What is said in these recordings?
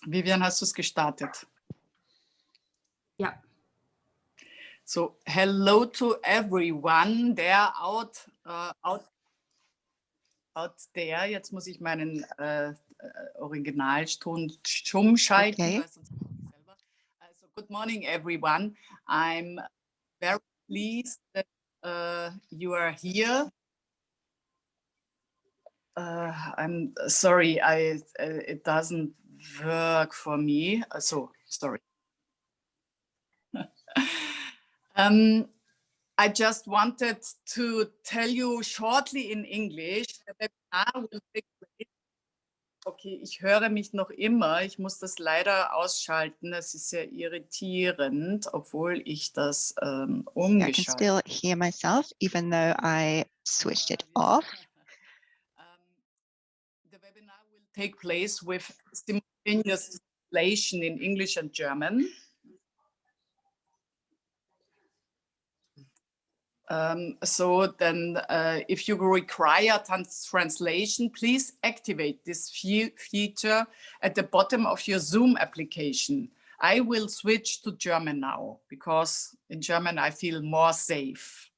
Vivian, hast du es gestartet? Ja. So, hello to everyone there out there. Jetzt muss ich meinen Originalton stumm schalten. Okay. Weil sonst mache ich selber. Also, good morning, everyone. I'm very pleased that you are here. I'm sorry, it doesn't work for me. So, sorry. I just wanted to tell you shortly in English. The webinar will take place. Okay, ich höre mich noch immer. Ich muss das leider ausschalten. Das ist sehr irritierend, obwohl ich das I can umgeschaltet still hear myself, even though I switched it off. The webinar will take place with simultaneous translation in English and German. So then if you require translation, please activate this feature at the bottom of your Zoom application. I will switch to German now because in German I feel more safe.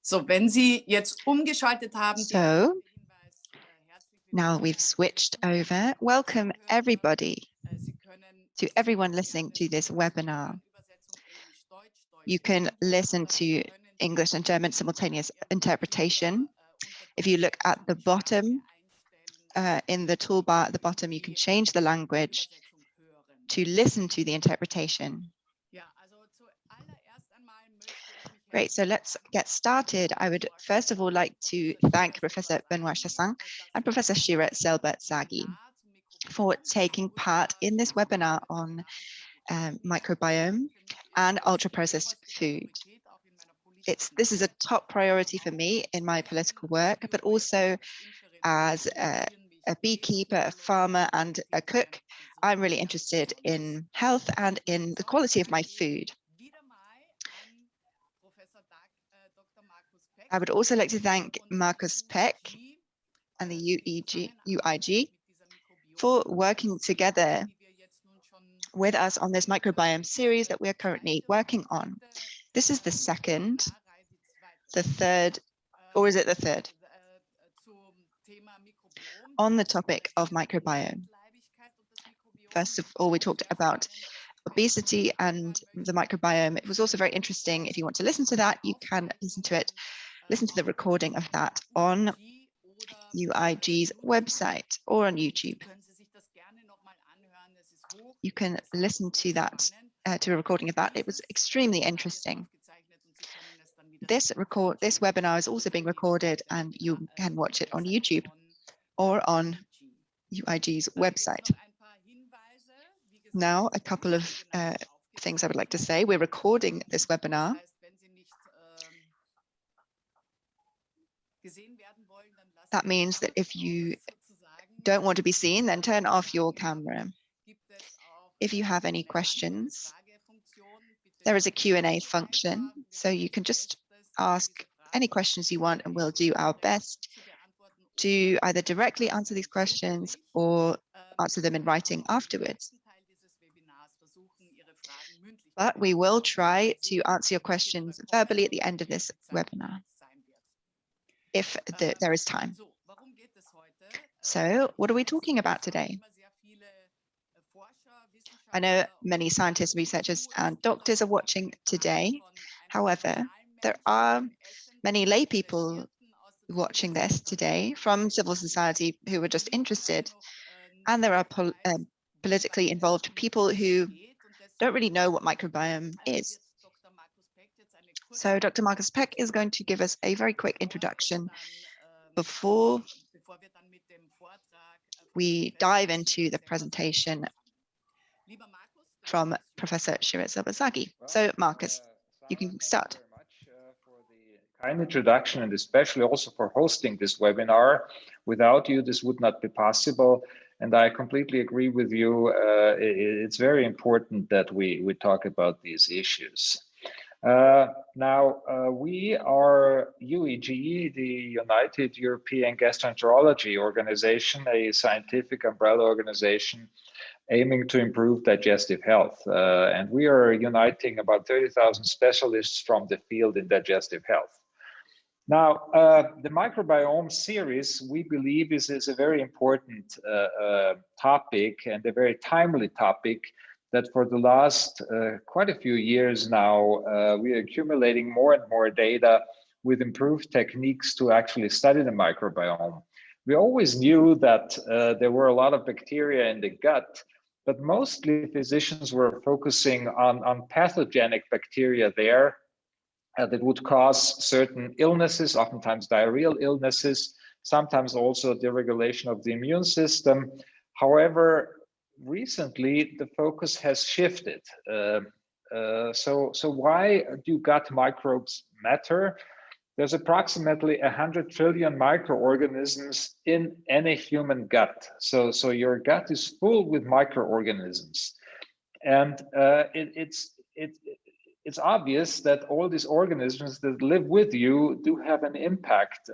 So, wenn Sie jetzt umgeschaltet haben, So now we've switched over. Welcome everybody, to everyone listening to this webinar. You can listen to English and German simultaneous interpretation. If you look at the bottom, in the toolbar at the bottom, you can change the language to listen to the interpretation. Great, so let's get started. I would first of all like to thank Professor Benoit Chassaing and Professor Shira Zelber Sagi for taking part in this webinar on microbiome and ultra-processed food. This is a top priority for me in my political work, but also as a beekeeper, a farmer, and a cook. I'm really interested in health and in the quality of my food. I would also like to thank Markus Peck and the UIG for working together with us on this microbiome series that we are currently working on. This is the second, the third, or is it the third? On the topic of microbiome. First of all, we talked about obesity and the microbiome. It was also very interesting. If you want to listen to that, you can listen to it, listen to the recording of that on UIG's website or on YouTube. You can listen to that, to a recording of that. It was extremely interesting. This webinar is also being recorded and you can watch it on YouTube or on UIG's website. Now, a couple of things I would like to say. We're recording this webinar. That means that if you don't want to be seen, then turn off your camera. If you have any questions, there is a Q&A function, so you can just ask any questions you want and we'll do our best to either directly answer these questions or answer them in writing afterwards. But we will try to answer your questions verbally at the end of this webinar, if there is time. So what are we talking about today? I know many scientists, researchers, and doctors are watching today. However, there are many lay people watching this today from civil society who are just interested. And there are politically involved people who don't really know what microbiome is. So Dr. Markus Peck is going to give us a very quick introduction before we dive into the presentation from Professor Shira Zelber Sagi. So Markus, you can start. Kind introduction, and especially also for hosting this webinar. Without you, this would not be possible. And I completely agree with you. It's very important that we talk about these issues. We are UEG, the United European Gastroenterology Organization, a scientific umbrella organization aiming to improve digestive health. And we are uniting about 30,000 specialists from the field in digestive health. Now, the microbiome series, we believe, is a very important topic and a very timely topic that for the last quite a few years now, we are accumulating more and more data with improved techniques to actually study the microbiome. We always knew that there were a lot of bacteria in the gut, but mostly physicians were focusing on pathogenic bacteria there that would cause certain illnesses, oftentimes diarrheal illnesses, sometimes also deregulation of the immune system. However, recently the focus has shifted. So why do gut microbes matter? There's approximately 100 trillion microorganisms in any human gut. So your gut is full with microorganisms. And it's obvious that all these organisms that live with you do have an impact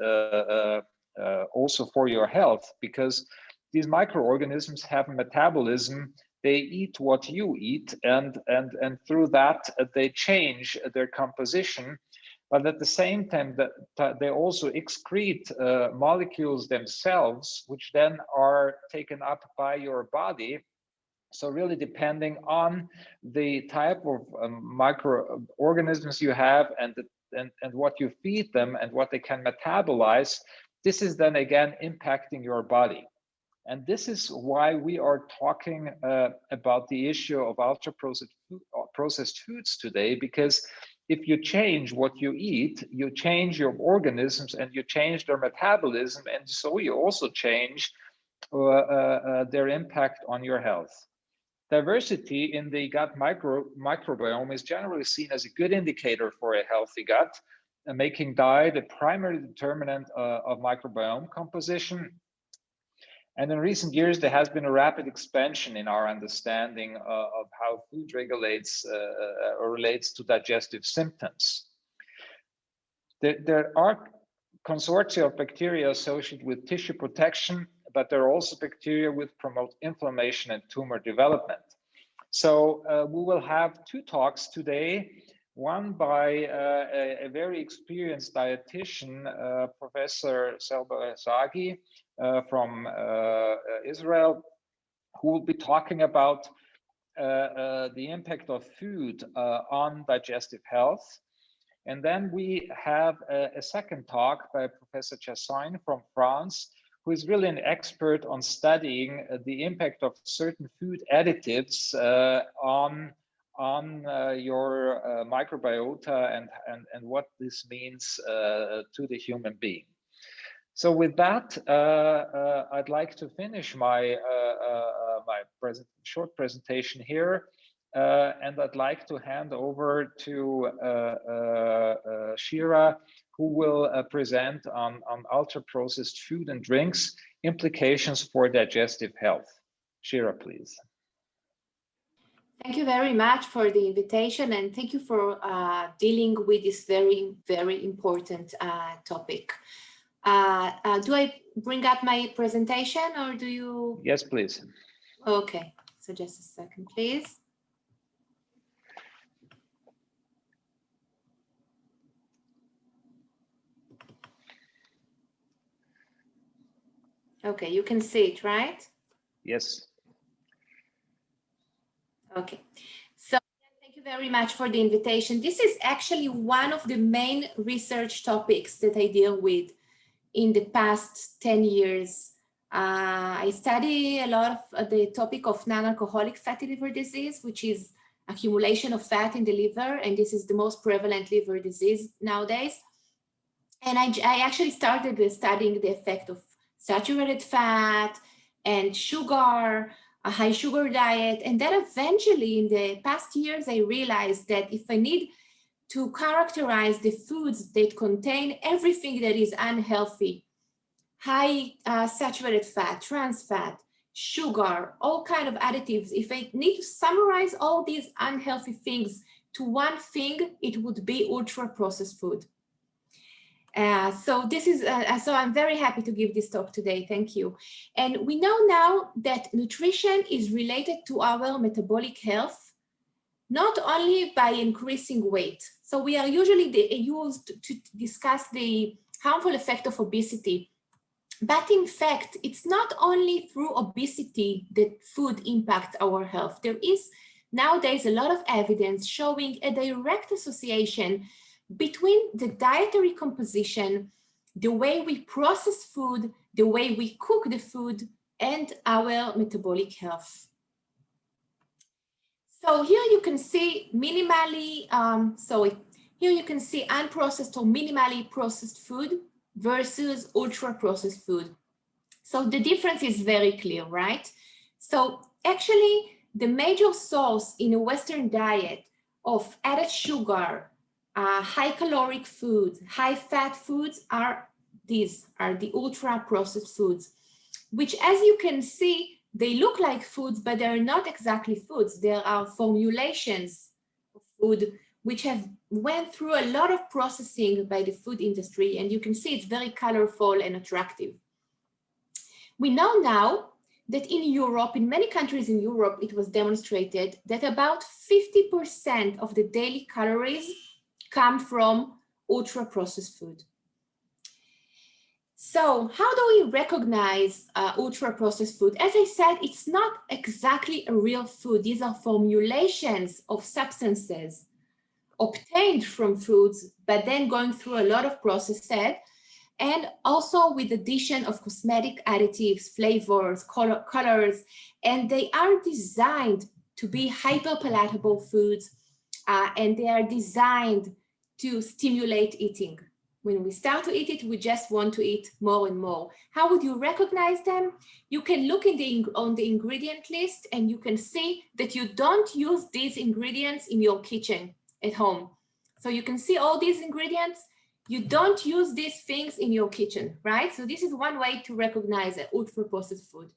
also for your health, because these microorganisms have a metabolism. They eat what you eat, and through that they change their composition. But at the same time, they also excrete molecules themselves, which then are taken up by your body. So really depending on the type of microorganisms you have and what you feed them and what they can metabolize, this is then again impacting your body. And this is why we are talking about the issue of ultra-processed foods today, because if you change what you eat, you change your organisms and you change their metabolism, and so you also change their impact on your health. Diversity in the gut microbiome is generally seen as a good indicator for a healthy gut, making diet a primary determinant of microbiome composition. And in recent years, there has been a rapid expansion in our understanding of how food regulates or relates to digestive symptoms. There are consortia of bacteria associated with tissue protection, but there are also bacteria which promote inflammation and tumor development. So we will have two talks today, one by a very experienced dietitian, Professor Zelber Sagi from Israel, who will be talking about the impact of food on digestive health. And then we have a second talk by Professor Chassaing from France, who is really an expert on studying the impact of certain food additives on your microbiota and what this means to the human being. So with that, I'd like to finish my short presentation here, and I'd like to hand over to Shira, who will present on ultra-processed food and drinks, implications for digestive health. Shira, please. Thank you very much for the invitation, and thank you for dealing with this very, very important topic. Do I bring up my presentation, or do you? Yes, please. Okay, so just a second, please. Okay, you can see it, right? Yes. Okay, so thank you very much for the invitation. This is actually one of the main research topics that I deal with in the past 10 years. I study a lot of the topic of non-alcoholic fatty liver disease, which is accumulation of fat in the liver, and this is the most prevalent liver disease nowadays. And I actually started studying the effect of saturated fat and sugar, a high sugar diet. And then eventually in the past years, I realized that if I need to characterize the foods that contain everything that is unhealthy, high saturated fat, trans fat, sugar, all kind of additives, if I need to summarize all these unhealthy things to one thing, it would be ultra-processed food. So this is, so I'm very happy to give this talk today. Thank you. And we know now that nutrition is related to our metabolic health, not only by increasing weight. So we are usually used to discuss the harmful effect of obesity. But in fact, it's not only through obesity that food impacts our health. There is nowadays a lot of evidence showing a direct association between the dietary composition, the way we process food, the way we cook the food, and our metabolic health. So here you can see minimally, here you can see unprocessed or minimally processed food versus ultra-processed food. So the difference is very clear, right? So actually, the major source in a Western diet of added sugar, high caloric foods, high fat foods are these are the ultra processed foods, which, as you can see, they look like foods, but they're not exactly foods. There are formulations of food which have went through a lot of processing by the food industry, and you can see it's very colorful and attractive. We know now that in Europe, in many countries in Europe, it was demonstrated that about 50% of the daily calories come from ultra-processed food. So how do we recognize ultra-processed food? As I said, it's not exactly a real food. These are formulations of substances obtained from foods, but then going through a lot of processes, and also with addition of cosmetic additives, flavors, colors, and they are designed to be hyper-palatable foods, and they are designed to stimulate eating. When we start to eat it, we just want to eat more and more. How would you recognize them? You can look on the ingredient list, and you can see that you don't use these ingredients in your kitchen at home. So you can see all these ingredients. You don't use these things in your kitchen, right? So this is one way to recognize an ultra-processed food.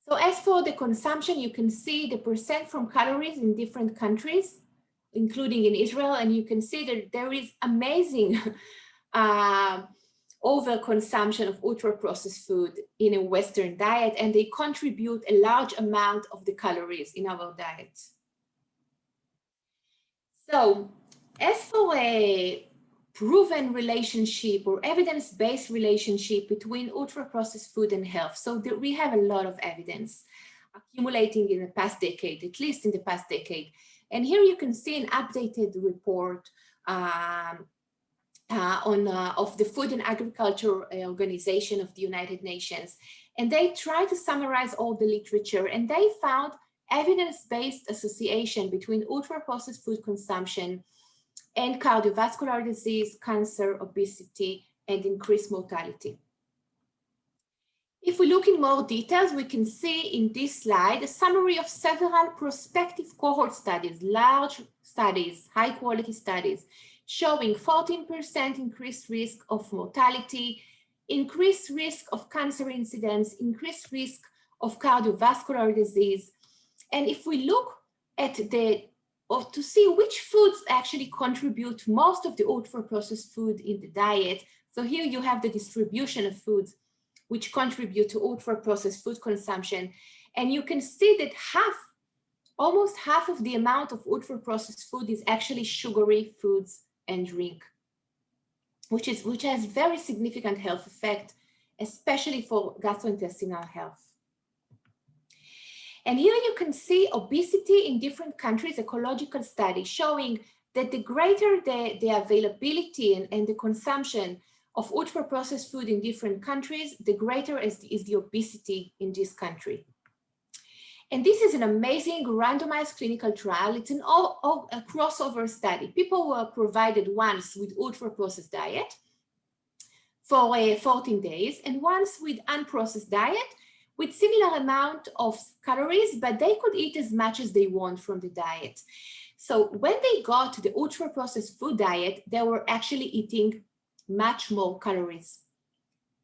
So as for the consumption, you can see the percent from calories in different countries, including in Israel, and you can see that there is amazing overconsumption of ultra-processed food in a Western diet, and they contribute a large amount of the calories in our diet. So as for a proven relationship or evidence-based relationship between ultra-processed food and health, so we have a lot of evidence accumulating in the past decade, at least in the past decade. And here you can see an updated report of the Food and Agriculture Organization of the United Nations. And they try to summarize all the literature, and they found evidence-based association between ultra-processed food consumption and cardiovascular disease, cancer, obesity, and increased mortality. If we look in more details, we can see in this slide a summary of several prospective cohort studies, large studies, high quality studies, showing 14% increased risk of mortality, increased risk of cancer incidence, increased risk of cardiovascular disease. And if we look at to see which foods actually contribute most of the ultra-processed food in the diet, so here you have the distribution of foods which contribute to ultra-processed food consumption. And you can see that almost half of the amount of ultra-processed food is actually sugary foods and drink, which has very significant health effect, especially for gastrointestinal health. And here you can see obesity in different countries, ecological study showing that the greater the availability and the consumption of ultra-processed food in different countries, the greater is the obesity in this country. And this is an amazing randomized clinical trial. It's a crossover study. People were provided once with ultra-processed diet for 14 days and once with unprocessed diet with similar amount of calories, but they could eat as much as they want from the diet. So when they got to the ultra-processed food diet, they were actually eating much more calories,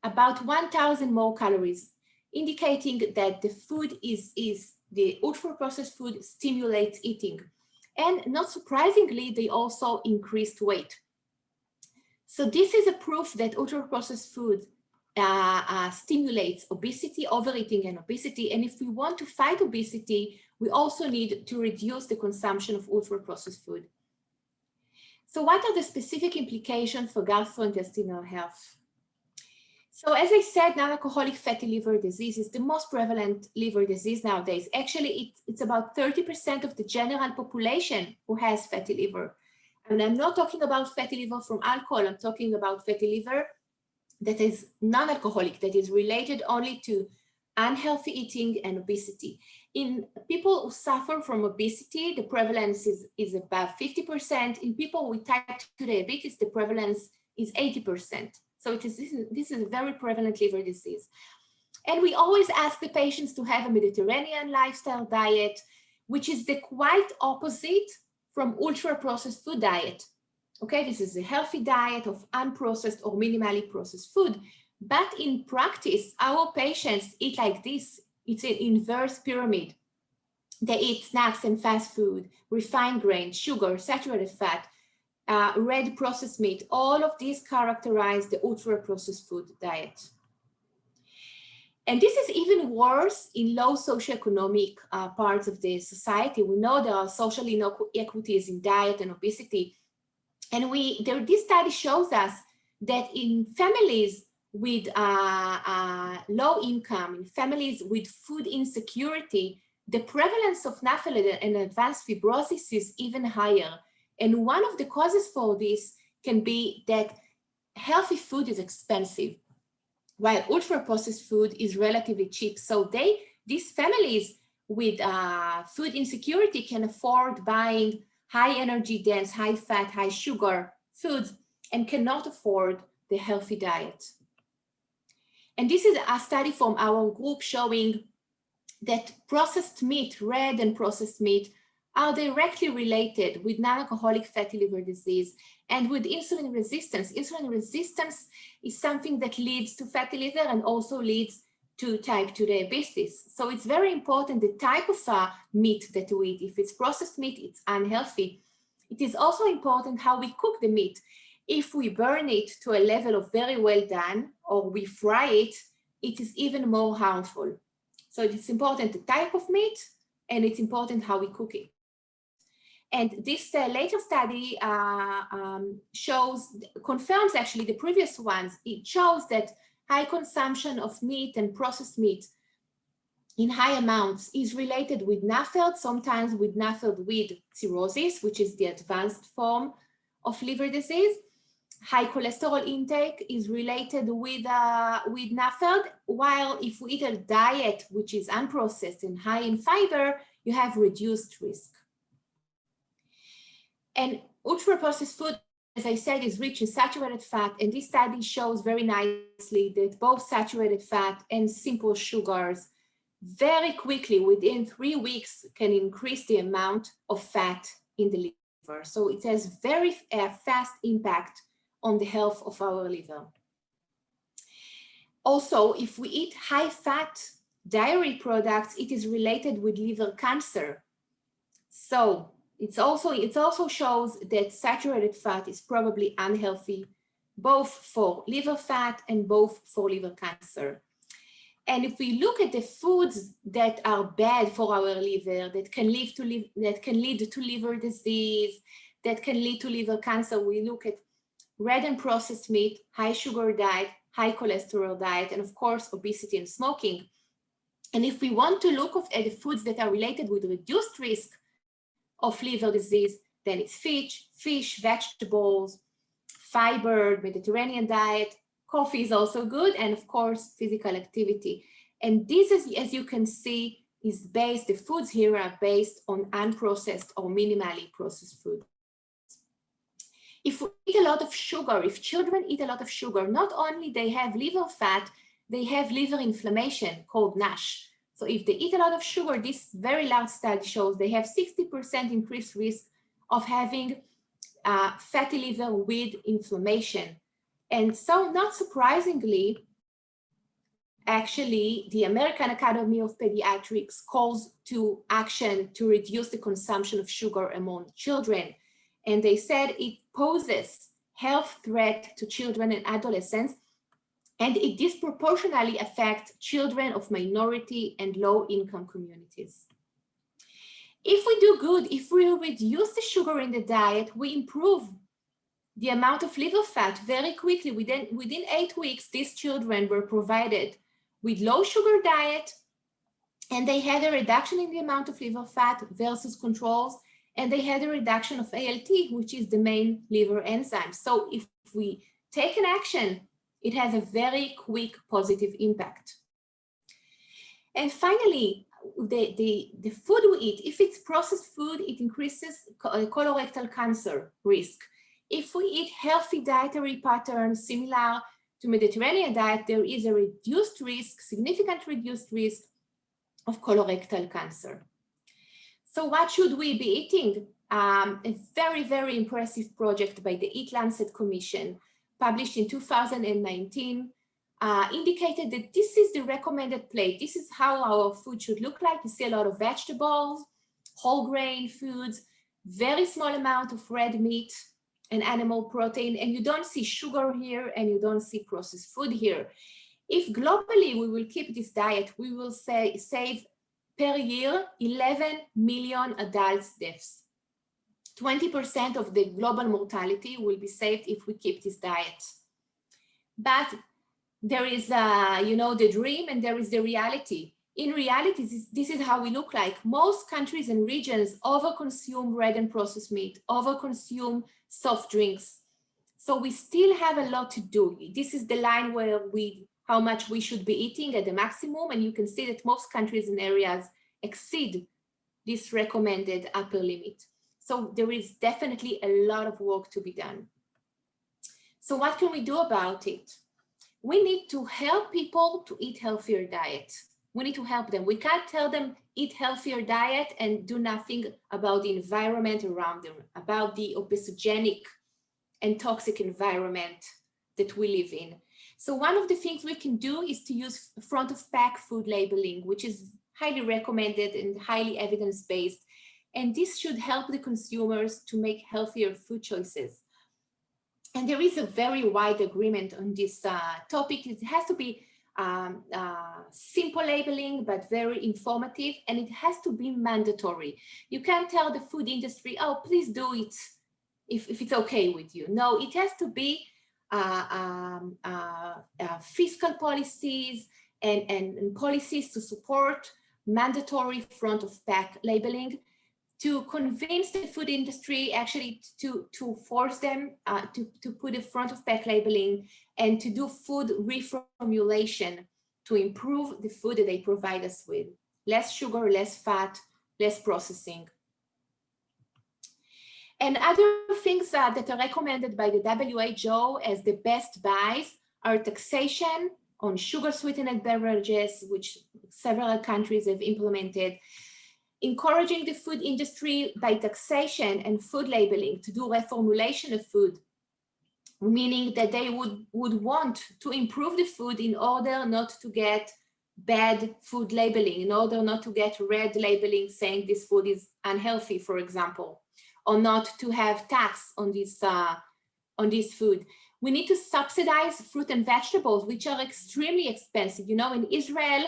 about 1,000 more calories, indicating that the food the ultra-processed food stimulates eating. And not surprisingly, they also increased weight. So this is a proof that ultra-processed food stimulates obesity, overeating and obesity. And if we want to fight obesity, we also need to reduce the consumption of ultra-processed food. So what are the specific implications for gastrointestinal health? So as I said, non-alcoholic fatty liver disease is the most prevalent liver disease nowadays. Actually, it's about 30% of the general population who has fatty liver. And I'm not talking about fatty liver from alcohol. I'm talking about fatty liver that is non-alcoholic, that is related only to unhealthy eating and obesity. In people who suffer from obesity, the prevalence is about 50%. In people with type 2 diabetes, the prevalence is 80%. So this is a very prevalent liver disease. And we always ask the patients to have a Mediterranean lifestyle diet, which is the quite opposite from ultra-processed food diet. Okay, this is a healthy diet of unprocessed or minimally processed food. But in practice, our patients eat like this. It's an inverse pyramid. They eat snacks and fast food, refined grain, sugar, saturated fat, red processed meat. All of these characterize the ultra-processed food diet. And this is even worse in low socioeconomic parts of the society. We know there are social inequities in diet and obesity. And this study shows us that in families with low income, in families with food insecurity, the prevalence of NAFLD and advanced fibrosis is even higher. And one of the causes for this can be that healthy food is expensive, while ultra-processed food is relatively cheap. So these families with food insecurity can afford buying high energy dense, high fat, high sugar foods and cannot afford the healthy diet. And this is a study from our group showing that processed meat, red and processed meat, are directly related with non-alcoholic fatty liver disease and with insulin resistance. Insulin resistance is something that leads to fatty liver and also leads to type 2 diabetes. So it's very important the type of meat that we eat. If it's processed meat, it's unhealthy. It is also important how we cook the meat. If we burn it to a level of very well done or we fry it, it is even more harmful. So it's important the type of meat and it's important how we cook it. And this later study confirms actually the previous ones. It shows that high consumption of meat and processed meat in high amounts is related with NAFLD, sometimes with NAFLD with cirrhosis, which is the advanced form of liver disease. High cholesterol intake is related with NAFLD, while if we eat a diet which is unprocessed and high in fiber, you have reduced risk. And ultra-processed food, as I said, is rich in saturated fat, and this study shows very nicely that both saturated fat and simple sugars very quickly, within 3 weeks, can increase the amount of fat in the liver. So it has very fast impact on the health of our liver. Also, if we eat high-fat dairy products, it is related with liver cancer. So it also shows that saturated fat is probably unhealthy, both for liver fat and both for liver cancer. And if we look at the foods that are bad for our liver, that can lead to liver disease, that can lead to liver cancer, we look at red and processed meat, high sugar diet, high cholesterol diet, and of course, obesity and smoking. And if we want to look at the foods that are related with reduced risk of liver disease, then it's fish, vegetables, fiber, Mediterranean diet, coffee is also good, and of course, physical activity. And this is, as you can see, the foods here are based on unprocessed or minimally processed food. If we eat a lot of sugar, if children eat a lot of sugar, not only they have liver fat, they have liver inflammation called NASH. So if they eat a lot of sugar, this very large study shows they have 60% increased risk of having fatty liver with inflammation. And so not surprisingly, actually, the American Academy of Pediatrics calls to action to reduce the consumption of sugar among children. And they said it poses health threat to children and adolescents, and it disproportionately affects children of minority and low-income communities. If we do good, if we reduce the sugar in the diet, we improve the amount of liver fat very quickly. Within 8 weeks, these children were provided with low sugar diet, and they had a reduction in the amount of liver fat versus controls, and they had a reduction of ALT, which is the main liver enzyme. So if we take an action, it has a very quick positive impact. And finally, the food we eat, if it's processed food, it increases colorectal cancer risk. If we eat healthy dietary patterns similar to Mediterranean diet, there is a reduced risk, significant reduced risk of colorectal cancer. So what should we be eating? A very, very impressive project by the Eat Lancet Commission, published in 2019, indicated that this is the recommended plate. This is how our food should look like. You see a lot of vegetables, whole grain foods, very small amount of red meat and animal protein, and you don't see sugar here and you don't see processed food here. If globally we will keep this diet, we will save per year 11 million adults deaths. 20% of the global mortality will be saved if we keep this diet. But there is, the dream and there is the reality. In reality, this is how we look like. Most countries and regions overconsume red and processed meat, overconsume soft drinks. So we still have a lot to do. This is the line where how much we should be eating at the maximum. And you can see that most countries and areas exceed this recommended upper limit. So there is definitely a lot of work to be done. So what can we do about it? We need to help people to eat healthier diet. We need to help them. We can't tell them eat healthier diet and do nothing about the environment around them, about the obesogenic and toxic environment that we live in. So one of the things we can do is to use front of pack food labeling, which is highly recommended and highly evidence-based. And this should help the consumers to make healthier food choices. And there is a very wide agreement on this topic. It has to be simple labeling, but very informative, and it has to be mandatory. You can't tell the food industry, oh, please do it if it's okay with you. No, it has to be fiscal policies and policies to support mandatory front of pack labeling, to convince the food industry actually to force them to put a front of pack labeling and to do food reformulation to improve the food that they provide us with. Less sugar, less fat, less processing. And other things that are recommended by the WHO as the best buys are taxation on sugar sweetened beverages, which several countries have implemented, encouraging the food industry by taxation and food labeling to do reformulation of food, meaning that they would want to improve the food in order not to get bad food labeling, in order not to get red labeling saying this food is unhealthy, for example, or not to have tax on this food. We need to subsidize fruit and vegetables, which are extremely expensive. You know, in Israel,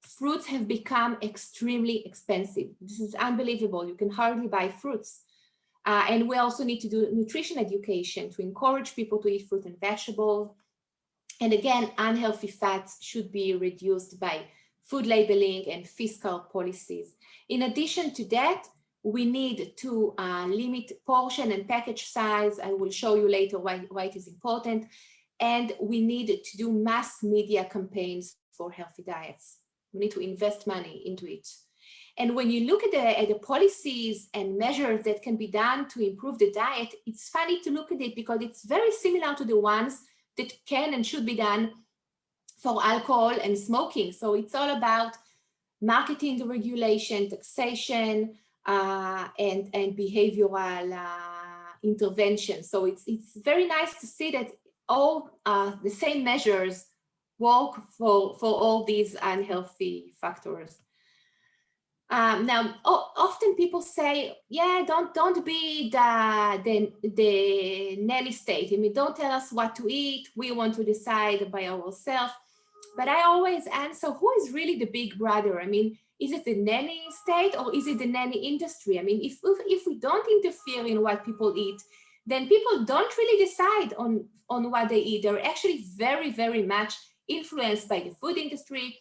fruits have become extremely expensive. This is unbelievable. You can hardly buy fruits. And we also need to do nutrition education to encourage people to eat fruit and vegetables. And again, unhealthy fats should be reduced by food labeling and fiscal policies. In addition to that, we need to limit portion and package size. I will show you later why it is important. And we need to do mass media campaigns for healthy diets. We need to invest money into it. And when you look at the policies and measures that can be done to improve the diet, it's funny to look at it because it's very similar to the ones that can and should be done for alcohol and smoking. So it's all about marketing regulation, taxation, and behavioral intervention. So it's very nice to see that all the same measures work for all these unhealthy factors. Now, often people say, yeah, don't be the nanny state. I mean, don't tell us what to eat. We want to decide by ourselves. But I always answer, who is really the big brother? I mean, is it the nanny state or is it the nanny industry? I mean, if we don't interfere in what people eat, then people don't really decide on what they eat. They're actually very, very much influenced by the food industry,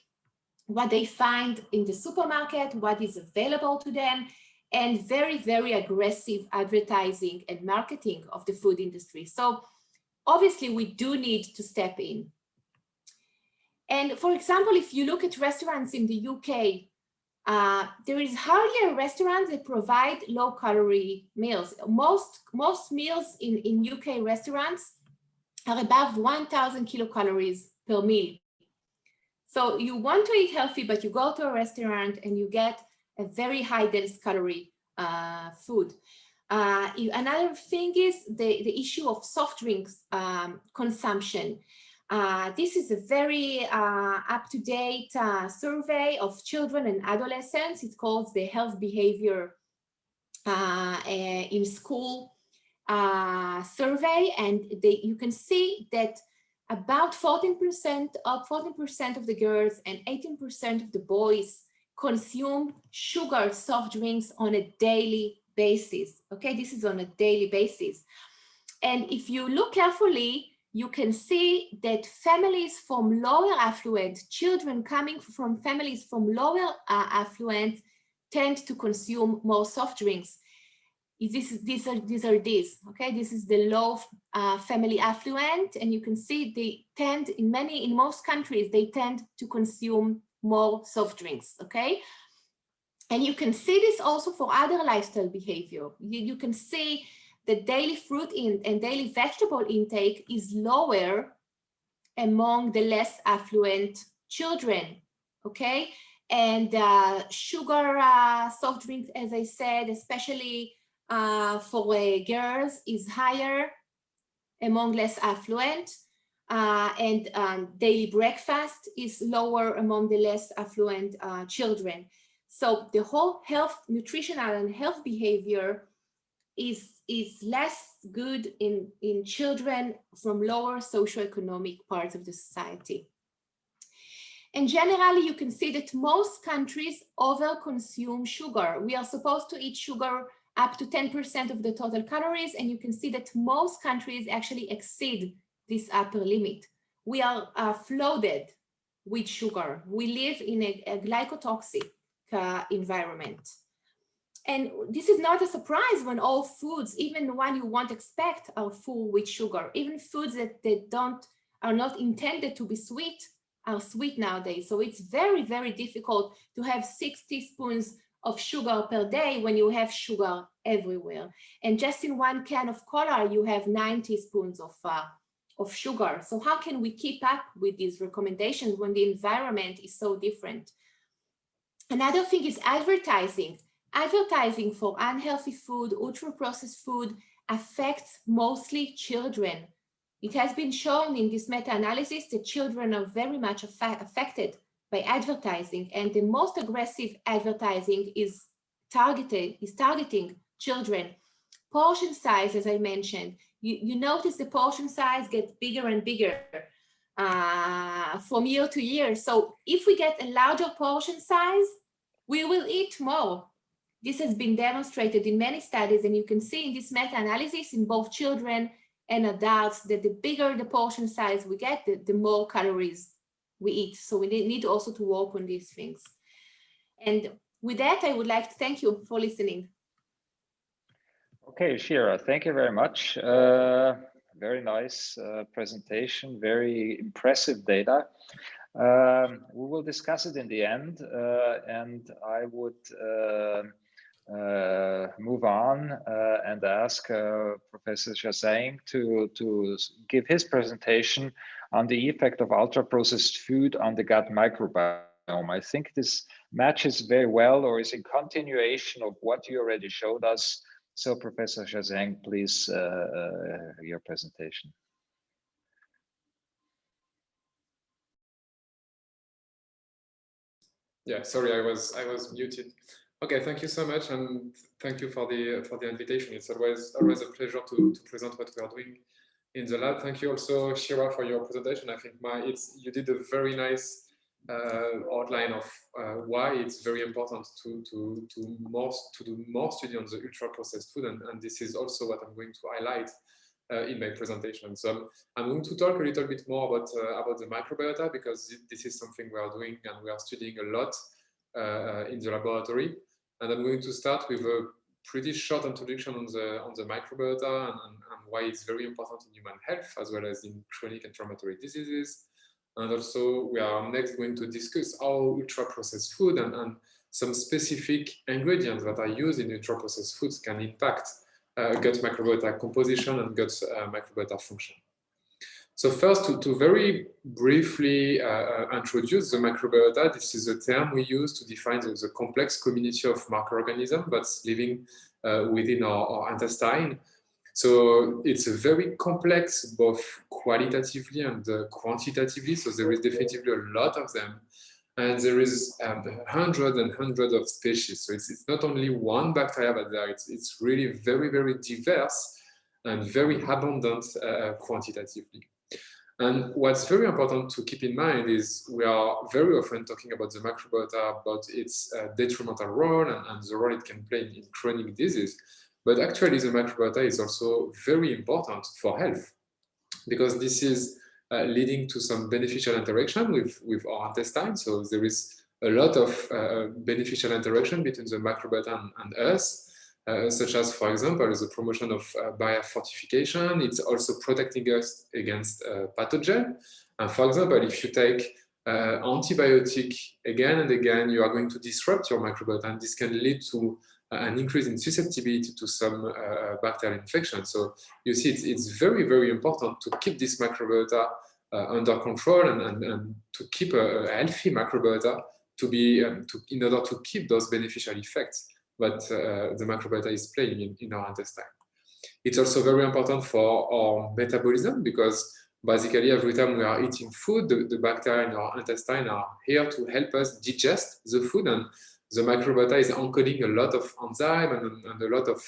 what they find in the supermarket, what is available to them, and very, very aggressive advertising and marketing of the food industry. So obviously we do need to step in. And for example, if you look at restaurants in the UK, there is hardly a restaurant that provide low-calorie meals. Most meals in UK restaurants are above 1,000 kilocalories per meal. So you want to eat healthy, but you go to a restaurant and you get a very high dense calorie food. Another thing is the issue of soft drinks consumption. This is a very up-to-date survey of children and adolescents. It's called the Health Behavior in School survey, and you can see that about 14% of the girls and 18% of the boys consume sugar soft drinks on a daily basis. Okay, this is on a daily basis. And if you look carefully, you can see that families from lower affluent, children coming from families from lower affluent tend to consume more soft drinks. These are these, okay? This is the low family affluent, and you can see they tend, in most countries, they tend to consume more soft drinks, okay? And you can see this also for other lifestyle behavior. You can see the daily fruit and daily vegetable intake is lower among the less affluent children, okay? And sugar soft drinks, as I said, especially for girls, is higher among less affluent, and daily breakfast is lower among the less affluent children. So the whole nutritional and health behavior is less good in children from lower socioeconomic parts of the society. And generally, you can see that most countries overconsume sugar. We are supposed to eat sugar up to 10% of the total calories, and you can see that most countries actually exceed this upper limit. We are flooded with sugar. We live in a glycotoxic environment. And this is not a surprise when all foods, even the one you won't expect, are full with sugar. Even foods that are not intended to be sweet are sweet nowadays. So it's very, very difficult to have 6 teaspoons of sugar per day when you have sugar everywhere. And just in one can of cola, you have 9 teaspoons of sugar. So how can we keep up with these recommendations when the environment is so different? Another thing is advertising. Advertising for unhealthy food, ultra-processed food affects mostly children. It has been shown in this meta-analysis that children are very much affected by advertising, and the most aggressive advertising is targeting children. Portion size, as I mentioned, you notice the portion size gets bigger and bigger from year to year. So if we get a larger portion size, we will eat more. This has been demonstrated in many studies, and you can see in this meta-analysis in both children and adults that the bigger the portion size we get, the more calories we eat. So we need also to work on these things. And with that, I would like to thank you for listening. Okay, Shira, thank you very much. Very nice presentation, very impressive data. We will discuss it in the end, and I would move on and ask Professor Chassaing to give his presentation on the effect of ultra-processed food on the gut microbiome. I think this matches very well, or is in continuation of what you already showed us. So Professor Chassaing, please, your presentation. Yeah, sorry, I was muted. Okay, thank you so much, and thank you for the invitation. It's always a pleasure to present what we are doing in the lab. Thank you also, Shira, for your presentation. I think you did a very nice outline of why it's very important to do more study on the ultra processed food, and this is also what I'm going to highlight in my presentation. So I'm going to talk a little bit more about the microbiota, because this is something we are doing and we are studying a lot in the laboratory. And I'm going to start with a pretty short introduction on the microbiota and why it's very important in human health as well as in chronic inflammatory diseases. And also we are next going to discuss how ultra-processed food and some specific ingredients that are used in ultra-processed foods can impact gut microbiota composition and gut microbiota function. So first, to very briefly introduce the microbiota, this is a term we use to define the complex community of microorganisms that's living within our intestine. So it's a very complex, both qualitatively and quantitatively. So there is definitely a lot of them. And there is hundreds and hundreds of species. So it's not only one bacteria, but it's really very, very diverse and very abundant quantitatively. And what's very important to keep in mind is we are very often talking about the microbiota, about its detrimental role and the role it can play in chronic disease. But actually, the microbiota is also very important for health, because this is leading to some beneficial interaction with our intestine. So there is a lot of beneficial interaction between the microbiota and us, such as, for example, the promotion of barrier fortification. It's also protecting us against pathogen. And for example, if you take antibiotic again and again, you are going to disrupt your microbiota, and this can lead to an increase in susceptibility to some bacterial infection. So you see, it's very, very important to keep this microbiota under control and to keep a healthy microbiota in order to keep those beneficial effects that the microbiota is playing in our intestine. It's also very important for our metabolism, because basically every time we are eating food, the bacteria in our intestine are here to help us digest the food, and the microbiota is encoding a lot of enzyme and a lot of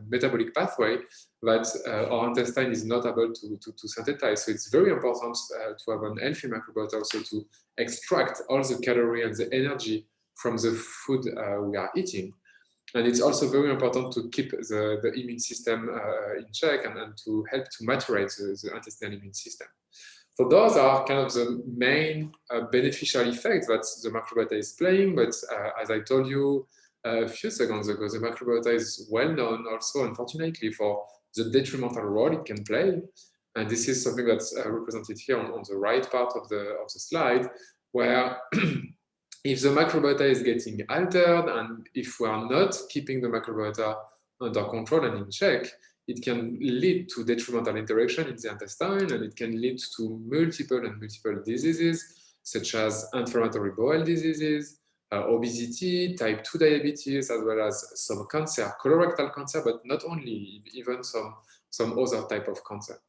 metabolic pathway that our intestine is not able to synthesize. So it's very important to have an healthy microbiota also to extract all the calorie and the energy from the food we are eating. And it's also very important to keep the immune system in check and to help to maturate the intestinal immune system. So those are kind of the main beneficial effects that the microbiota is playing. But as I told you a few seconds ago, the microbiota is well known also, unfortunately, for the detrimental role it can play. And this is something that's represented here on the right part of the slide, where if the microbiota is getting altered, and if we are not keeping the microbiota under control and in check, it can lead to detrimental interaction in the intestine, and it can lead to multiple diseases, such as inflammatory bowel diseases, obesity, type 2 diabetes, as well as some cancer, colorectal cancer, but not only, even some other type of cancer.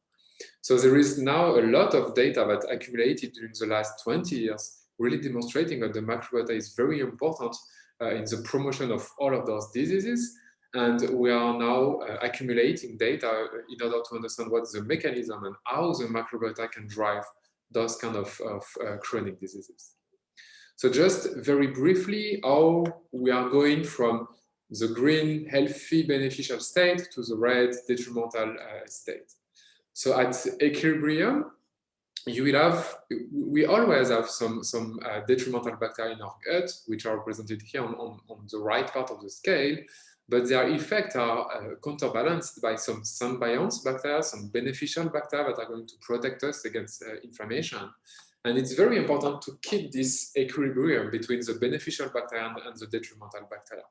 So there is now a lot of data that accumulated during the last 20 years, really demonstrating that the microbiota is very important in the promotion of all of those diseases. And we are now accumulating data in order to understand what's the mechanism and how the microbiota can drive those kind of chronic diseases. So just very briefly, how we are going from the green, healthy, beneficial state to the red, detrimental state. So at equilibrium, we always have some detrimental bacteria in our gut, which are represented here on the right part of the scale, but their effects are counterbalanced by some symbiont bacteria, some beneficial bacteria that are going to protect us against inflammation. And it's very important to keep this equilibrium between the beneficial bacteria and the detrimental bacteria.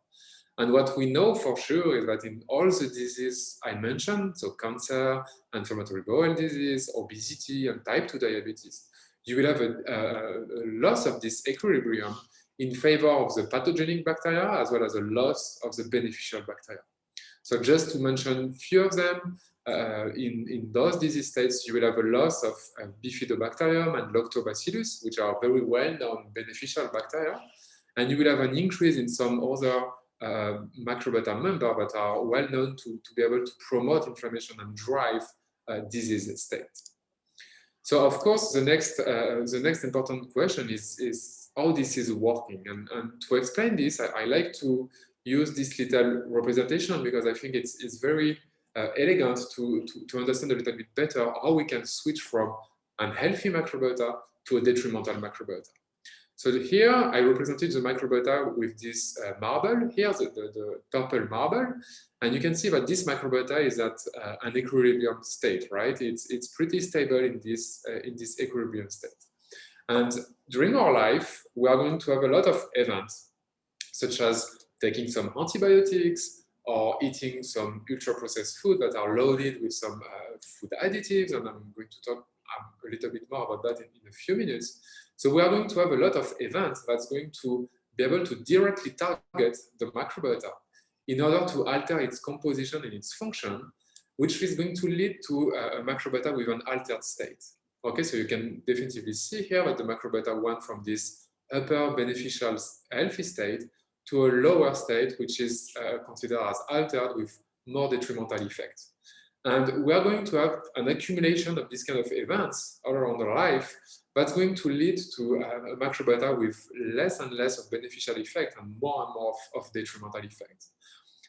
And what we know for sure is that in all the diseases I mentioned, so cancer, inflammatory bowel disease, obesity, and type 2 diabetes, you will have a loss of this equilibrium in favor of the pathogenic bacteria, as well as a loss of the beneficial bacteria. So just to mention a few of them, in those disease states, you will have a loss of bifidobacterium and lactobacillus, which are very well-known beneficial bacteria, and you will have an increase in some other microbiota members that are well-known to be able to promote inflammation and drive disease state. So of course, the next important question is how this is working. And to explain this, I like to use this little representation because I think it's very elegant to understand a little bit better how we can switch from an healthy microbiota to a detrimental microbiota. So here I represented the microbiota with this marble, here the purple marble, and you can see that this microbiota is at an equilibrium state, right? It's pretty stable in this equilibrium state. And during our life, we are going to have a lot of events, such as taking some antibiotics or eating some ultra-processed food that are loaded with some food additives, and I'm going to talk a little bit more about that in a few minutes. So we are going to have a lot of events that's going to be able to directly target the microbiota in order to alter its composition and its function, which is going to lead to a microbiota with an altered state. Okay, so you can definitely see here that the microbiota went from this upper beneficial healthy state to a lower state, which is considered as altered with more detrimental effects. And we are going to have an accumulation of these kind of events all around our life that's going to lead to a microbiota with less and less of beneficial effect and more of detrimental effects.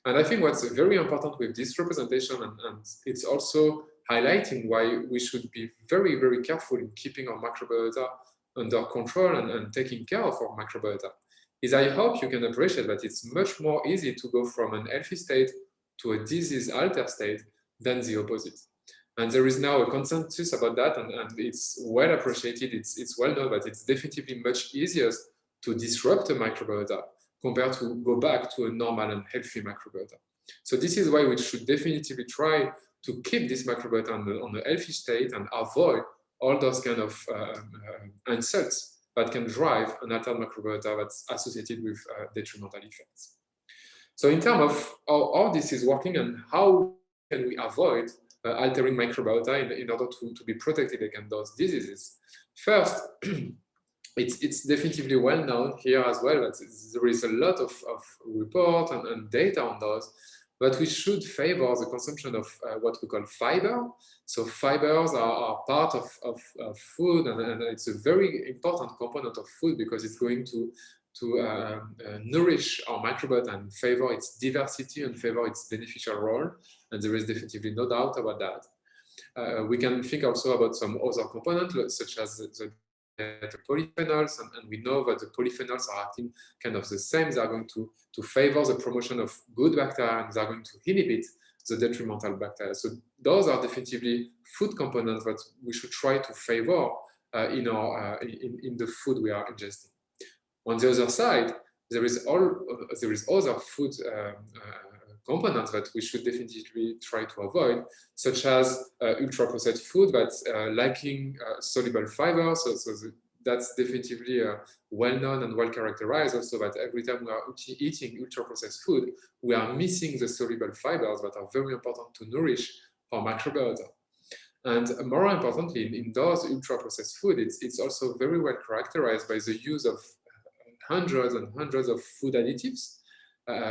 And I think what's very important with this representation, and it's also highlighting why we should be very, very careful in keeping our microbiota under control and taking care of our microbiota, is I hope you can appreciate that it's much more easy to go from an healthy state to a disease-altered state than the opposite. And there is now a consensus about that, and it's well appreciated, it's well known that it's definitely much easier to disrupt a microbiota compared to go back to a normal and healthy microbiota. So this is why we should definitely try to keep this microbiota on a healthy state and avoid all those kind of insults that can drive an altered microbiota that's associated with detrimental effects. So in terms of how this is working and how can we avoid altering microbiota in order to be protected against those diseases. First, it's definitely well known here as well that there is a lot of report and data on those, but we should favor the consumption of what we call fiber. So fibers are part of food, and it's a very important component of food because it's going to nourish our microbiota and favor its diversity and favor its beneficial role. And there is definitely no doubt about that. We can think also about some other components, such as the polyphenols, and we know that the polyphenols are acting kind of the same. They are going to favor the promotion of good bacteria, and they are going to inhibit the detrimental bacteria. So those are definitely food components that we should try to favor in the food we are ingesting. On the other side, there is other food components that we should definitely try to avoid, such as ultra-processed food that's lacking soluble fiber. So that's definitely well-known and well-characterized also that every time we are eating ultra-processed food, we are missing the soluble fibers that are very important to nourish our microbiota. And more importantly, in those ultra-processed food, it's also very well characterized by the use of hundreds and hundreds of food additives.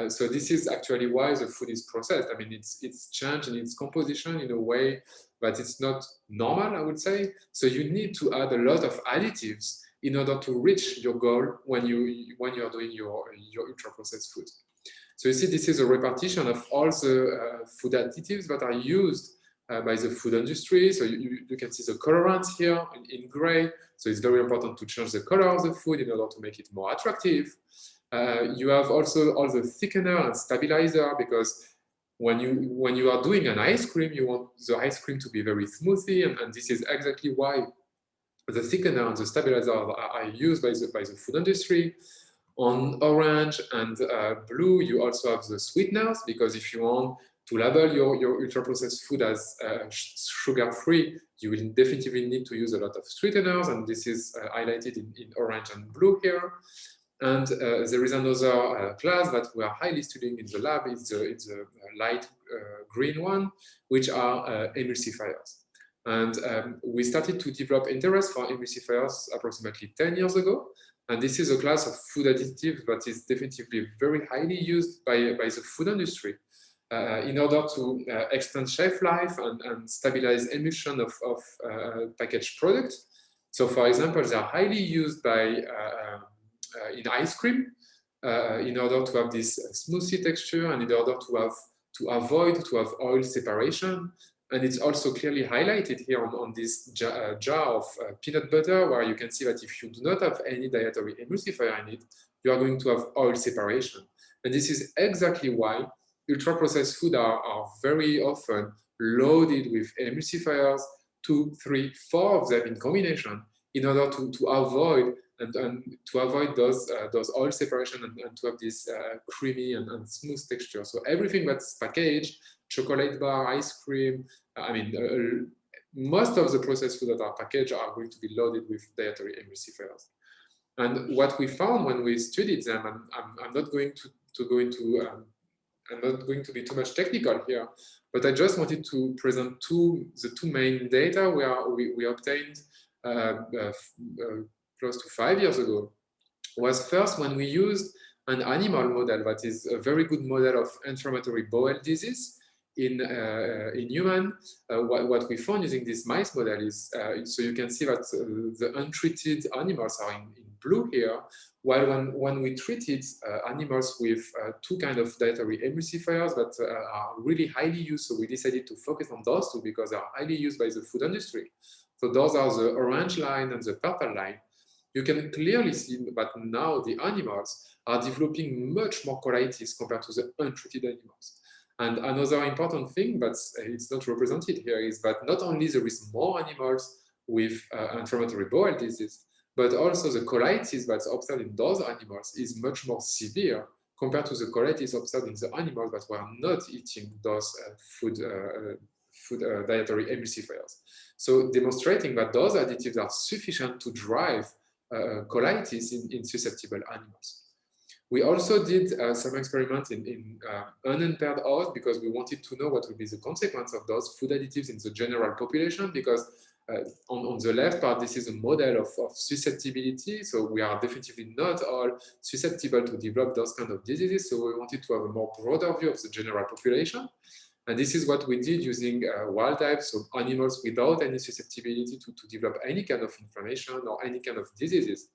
So this is actually why the food is processed. I mean, it's changed in its composition in a way that it's not normal, I would say. So you need to add a lot of additives in order to reach your goal when you're doing your ultra-processed food. So you see, this is a repartition of all the food additives that are used by the food industry. So you can see the colorants here in gray. So it's very important to change the color of the food in order to make it more attractive. You have also all the thickener and stabilizer, because when you are doing an ice cream, you want the ice cream to be very smoothy, and this is exactly why the thickener and the stabilizer are used by the food industry. On orange and blue, you also have the sweeteners, because if you want to label your ultra-processed food as sugar-free, you will definitely need to use a lot of sweeteners, and this is highlighted in orange and blue here. And there is another class that we are highly studying in the lab. It's a light green one, which are emulsifiers. And we started to develop interest for emulsifiers approximately 10 years ago. And this is a class of food additives that is definitively very highly used by the food industry in order to extend shelf life and stabilize emulsion of packaged products. So for example, they are highly used by in ice cream in order to have this smoothie texture and in order to avoid oil separation. And it's also clearly highlighted here on this jar of peanut butter, where you can see that if you do not have any dietary emulsifier in it, you are going to have oil separation. And this is exactly why ultra-processed food are very often loaded with emulsifiers, 2, 3, 4 of them in combination, in order to avoid and to avoid those oil separation and to have this creamy and smooth texture. So everything that's packaged, chocolate bar, ice cream, most of the processed food that are packaged are going to be loaded with dietary emulsifiers. And what we found when we studied them, and I'm not going to go into, I'm not going to be too much technical here, but I just wanted to present the two main data where we obtained close to 5 years ago. Was first when we used an animal model that is a very good model of inflammatory bowel disease in human. What we found using this mice model is, so you can see that the untreated animals are in blue here, while when we treated animals with two kinds of dietary emulsifiers that are really highly used, so we decided to focus on those two because they are highly used by the food industry. So those are the orange line and the purple line. You can clearly see that now the animals are developing much more colitis compared to the untreated animals. And another important thing, but it's not represented here, is that not only there is more animals with inflammatory bowel disease, but also the colitis that's observed in those animals is much more severe compared to the colitis observed in the animals that were not eating those dietary emulsifiers. So demonstrating that those additives are sufficient to drive colitis in susceptible animals. We also did some experiments in unimpaired hosts because we wanted to know what would be the consequence of those food additives in the general population, because on the left part, this is a model of susceptibility. So we are definitely not all susceptible to develop those kind of diseases. So we wanted to have a more broader view of the general population. And this is what we did using wild types, so animals without any susceptibility to develop any kind of inflammation or any kind of diseases.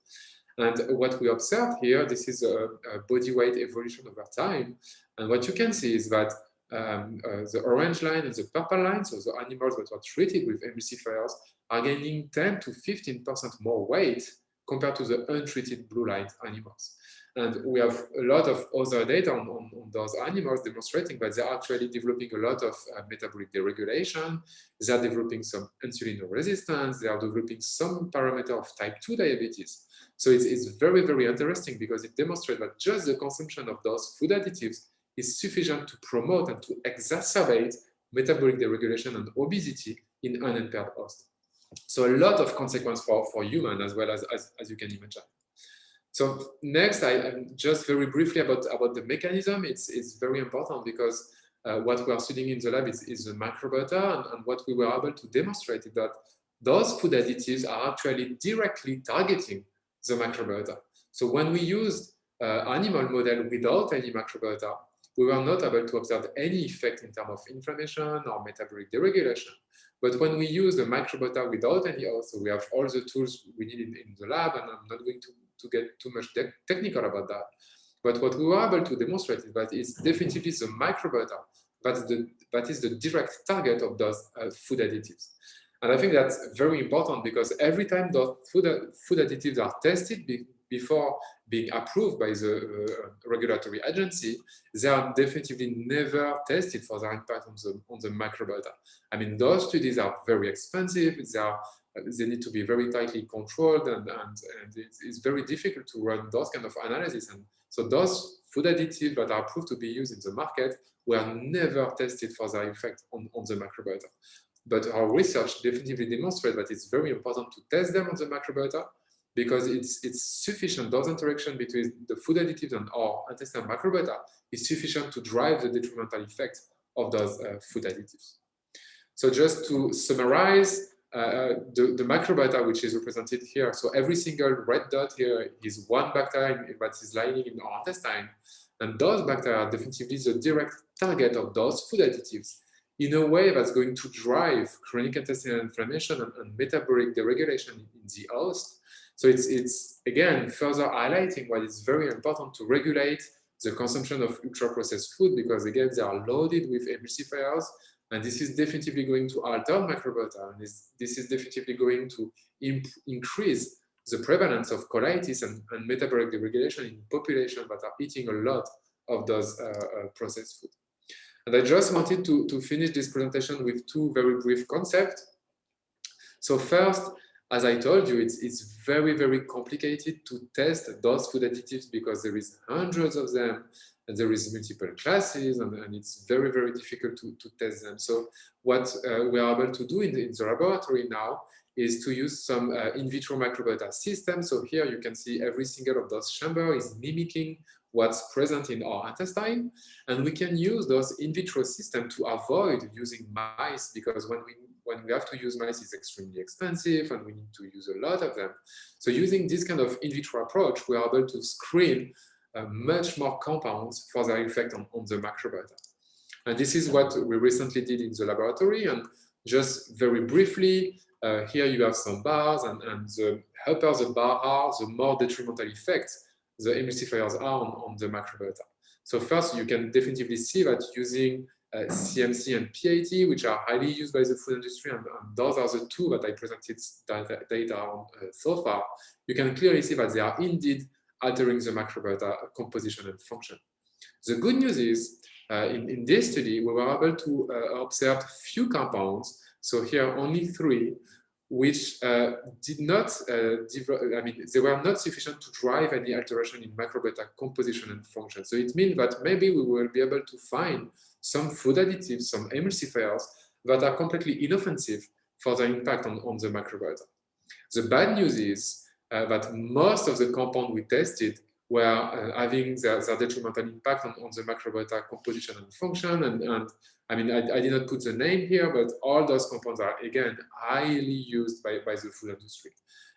And what we observed here, this is a body weight evolution over time. And what you can see is that the orange line and the purple line, so the animals that were treated with emulsifiers, are gaining 10 to 15% more weight compared to the untreated blue light animals. And we have a lot of other data on those animals demonstrating that they're actually developing a lot of metabolic deregulation. They're developing some insulin resistance. They are developing some parameter of type 2 diabetes. So it's very, very interesting because it demonstrates that just the consumption of those food additives is sufficient to promote and to exacerbate metabolic deregulation and obesity in unimpaired hosts. So a lot of consequence for human as well as you can imagine. So next, I just very briefly about the mechanism. It's very important because what we are studying in the lab is the microbiota, and what we were able to demonstrate is that those food additives are actually directly targeting the microbiota. So when we used animal model without any microbiota, we were not able to observe any effect in terms of inflammation or metabolic deregulation. But when we use the microbiota without any host, so we have all the tools we need in the lab, and I'm not going to get too much technical about that. But what we were able to demonstrate is that it's definitely the microbiota that is the direct target of those food additives. And I think that's very important because every time those food additives are tested before being approved by the regulatory agency, they are definitely never tested for their impact on the microbiota. I mean, those studies are very expensive. They need to be very tightly controlled, and it's very difficult to run those kind of analysis. And so those food additives that are approved to be used in the market were never tested for their effect on the microbiota. But our research definitely demonstrates that it's very important to test them on the microbiota, because it's sufficient. Those interaction between the food additives and our intestinal microbiota is sufficient to drive the detrimental effect of those food additives. So just to summarize, the microbiota, which is represented here, so every single red dot here is one bacteria that is lying in our intestine, and those bacteria are definitely the direct target of those food additives in a way that's going to drive chronic intestinal inflammation and metabolic deregulation in the host. So it's again further highlighting why it's very important to regulate the consumption of ultra-processed food, because again they are loaded with emulsifiers, and this is definitely going to alter microbiota, and this is definitely going to increase the prevalence of colitis and metabolic deregulation in population that are eating a lot of those processed food. And I just wanted to finish this presentation with two very brief concepts. So first, as I told you, it's very, very complicated to test those food additives because there is hundreds of them, and there is multiple classes, and it's very, very difficult to test them. So what we are able to do in the laboratory now is to use some in vitro microbiota system. So here you can see every single of those chambers is mimicking what's present in our intestine, and we can use those in vitro systems to avoid using mice, because when we have to use mice, it's extremely expensive and we need to use a lot of them. So using this kind of in vitro approach, we are able to screen much more compounds for their effect on the microbiota. And this is what we recently did in the laboratory. And just very briefly, here you have some bars, and the upper the bar are, the more detrimental effects the emulsifiers are on the microbiota. So first, you can definitely see that using CMC and PAT, which are highly used by the food industry, and those are the two that I presented data on so far, you can clearly see that they are indeed altering the microbiota composition and function. The good news is, in this study, we were able to observe few compounds, so here only 3, which did not, they were not sufficient to drive any alteration in microbiota composition and function. So it means that maybe we will be able to find some food additives, some emulsifiers that are completely inoffensive for the impact on the microbiota. The bad news is that most of the compounds we tested were having their detrimental impact on the microbiota composition and function. And I mean, I did not put the name here, but all those compounds are, again, highly used by the food industry.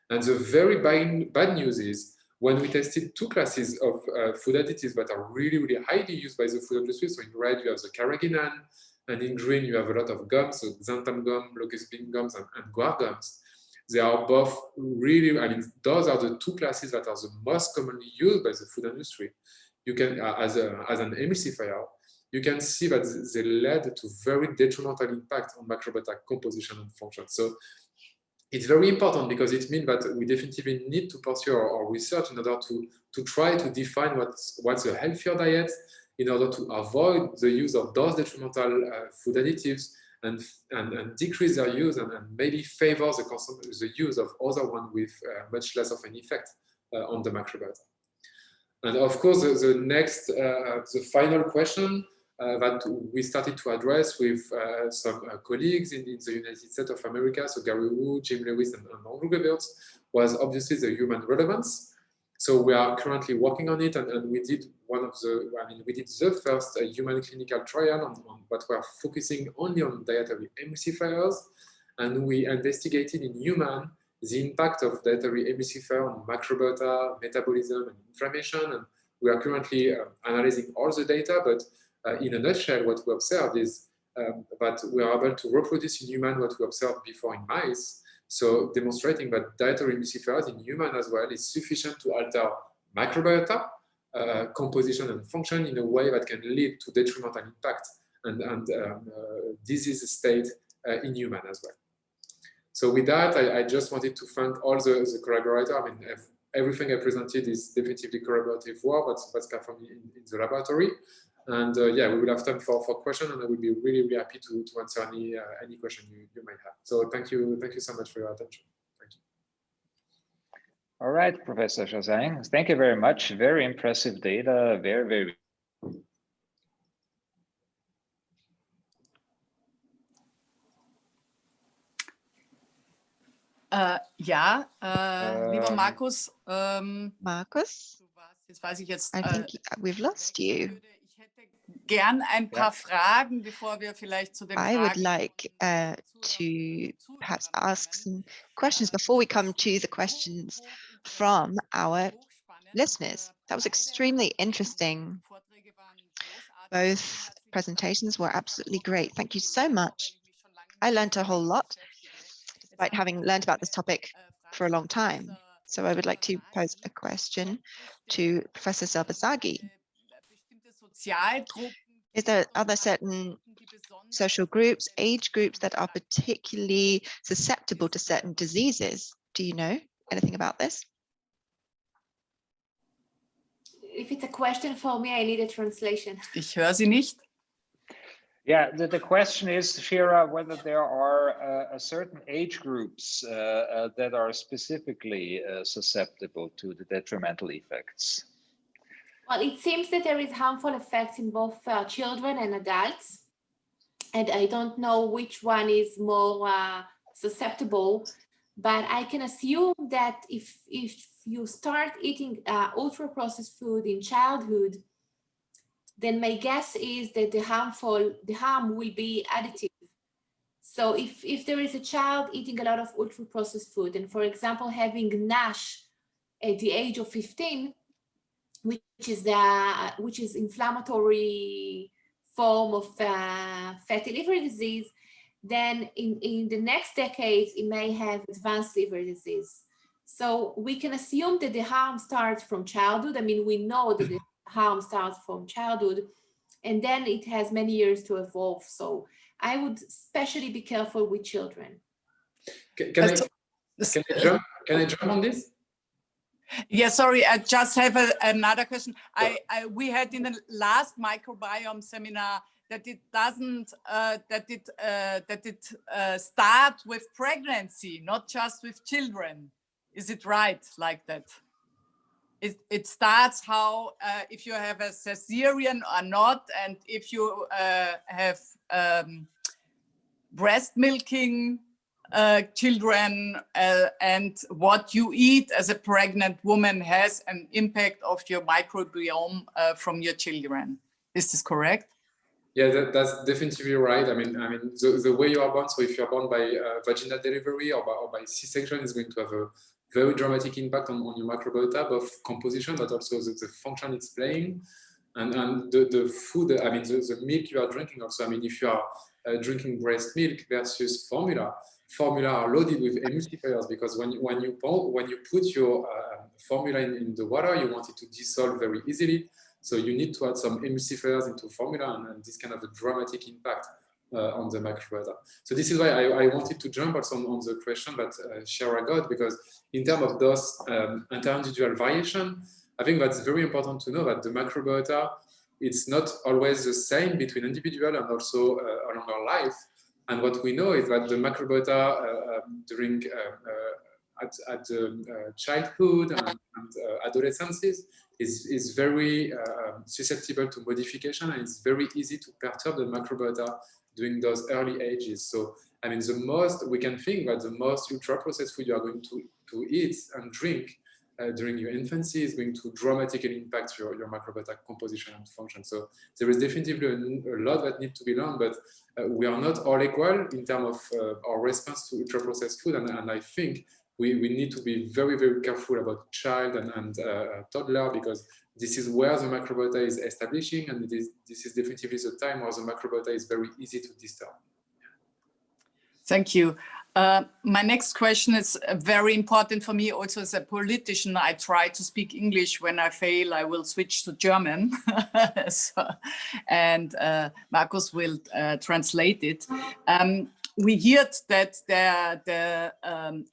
And the very bad news is, when we tested 2 classes of food additives that are really, really highly used by the food industry, so in red you have the carrageenan, and in green you have a lot of gums, so xanthan gum, locust bean gums, and guar gums. They are both really, I mean, those are the 2 classes that are the most commonly used by the food industry. You can, as an emulsifier, you can see that they led to very detrimental impact on microbiota composition and function. So it's very important, because it means that we definitely need to pursue our research in order to try to define what's a healthier diet, in order to avoid the use of those detrimental food additives, and decrease their use, and maybe favor the use of other ones with much less of an effect on the microbiota. And of course, the final question that we started to address with some colleagues in the United States of America, so Gary Wu, Jim Lewis, and Andrew Gebert, was obviously the human relevance. So we are currently working on it, and we did we did the first human clinical trial but we are focusing only on dietary emulsifiers, and we investigated in human the impact of dietary emulsifier on microbiota, metabolism, and inflammation. And we are currently analyzing all the data, but in a nutshell, what we observed is that we are able to reproduce in human what we observed before in mice. So demonstrating that dietary emulsifiers in human as well is sufficient to alter microbiota composition and function in a way that can lead to detrimental impact and disease state in human as well. So with that, I just wanted to thank all the collaborators. I mean, everything I presented is definitely collaborative work, that's come from in the laboratory. And yeah, we will have time for questions, and I will be really, really happy to answer any question you might have. So thank you so much for your attention. Thank you. All right, Professor Chassaing, thank you very much. Very impressive data, very, very. Ja, lieber Markus. Markus, Jetzt weiß ich jetzt. I think we've lost you. Ich hätte gern ein paar Fragen, bevor wir vielleicht zu den I would Fragen like to perhaps ask some questions before we come to the questions from our listeners. That was extremely interesting. Both presentations were absolutely great. Thank you so much. I learned a whole lot, despite having learned about this topic for a long time. So I would like to pose a question to Professor Zelber Sagi. Are there certain social groups, age groups that are particularly susceptible to certain diseases? Do you know anything about this? If it's a question for me, I need a translation. Ich höre Sie nicht. Yeah, the question is, Shira, whether there are certain age groups that are specifically susceptible to the detrimental effects. Well, it seems that there is harmful effects in both children and adults. And I don't know which one is more susceptible, but I can assume that if you start eating ultra-processed food in childhood, then my guess is that the harm will be additive. So if there is a child eating a lot of ultra-processed food, and for example, having NASH at the age of 15, which is inflammatory form of fatty liver disease, then in the next decade, it may have advanced liver disease. So we can assume that the harm starts from childhood. I mean, we know that the harm starts from childhood, and then it has many years to evolve. So I would especially be careful with children. Can I jump on this? Yeah, sorry, I just have another question. We had in the last microbiome seminar that it doesn't start with pregnancy, not just with children. Is it right like that? It starts how if you have a cesarean or not, and if you have breast milking children, and what you eat as a pregnant woman has an impact of your microbiome from your children. Is this correct? Yeah, that's definitely right. I mean, the way you are born. So if you are born by vaginal delivery or by C-section, is going to have a very dramatic impact on your microbiota, both composition, but also the function it's playing, and the food. I mean, the milk you are drinking also. I mean, if you are drinking breast milk versus formula are loaded with emulsifiers, because when you put your formula in the water, you want it to dissolve very easily. So you need to add some emulsifiers into formula, and this can have a dramatic impact on the microbiota. So this is why I wanted to jump also on the question that Shira got, because in terms of those inter-individual variation, I think that's very important to know that the microbiota, it's not always the same between individual and also along our life. And what we know is that the microbiota during at childhood and adolescence is very susceptible to modification, and it's very easy to perturb the microbiota during those early ages. So, I mean, the most we can think that the most ultra-processed food you are going to eat and drink during your infancy is going to dramatically impact your microbiota composition and function. So there is definitely a lot that needs to be learned, but we are not all equal in terms of our response to ultra-processed food, and I think we need to be very, very careful about child and toddler, because this is where the microbiota is establishing, and this is definitely the time where the microbiota is very easy to disturb. Thank you. My next question is very important for me also as a politician. I try to speak English. When I fail, I will switch to German. And Markus will translate it. We heard that the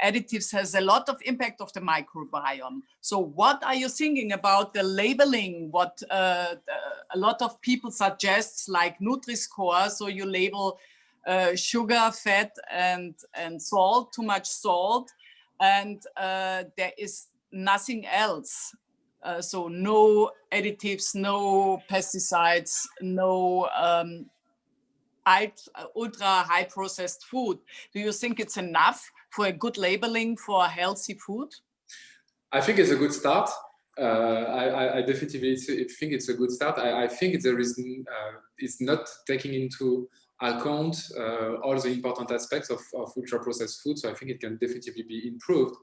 additives has a lot of impact of the microbiome. So what are you thinking about the labeling? What a lot of people suggest, like Nutri-Score, so you label sugar, fat, and salt, too much salt, and there is nothing else. So no additives, no pesticides, no ultra high processed food. Do you think it's enough for a good labeling for healthy food? I think it's a good start. I definitely think it's a good start. I think there is it's not taking into account all the important aspects of ultra-processed food, so I think it can definitely be improved.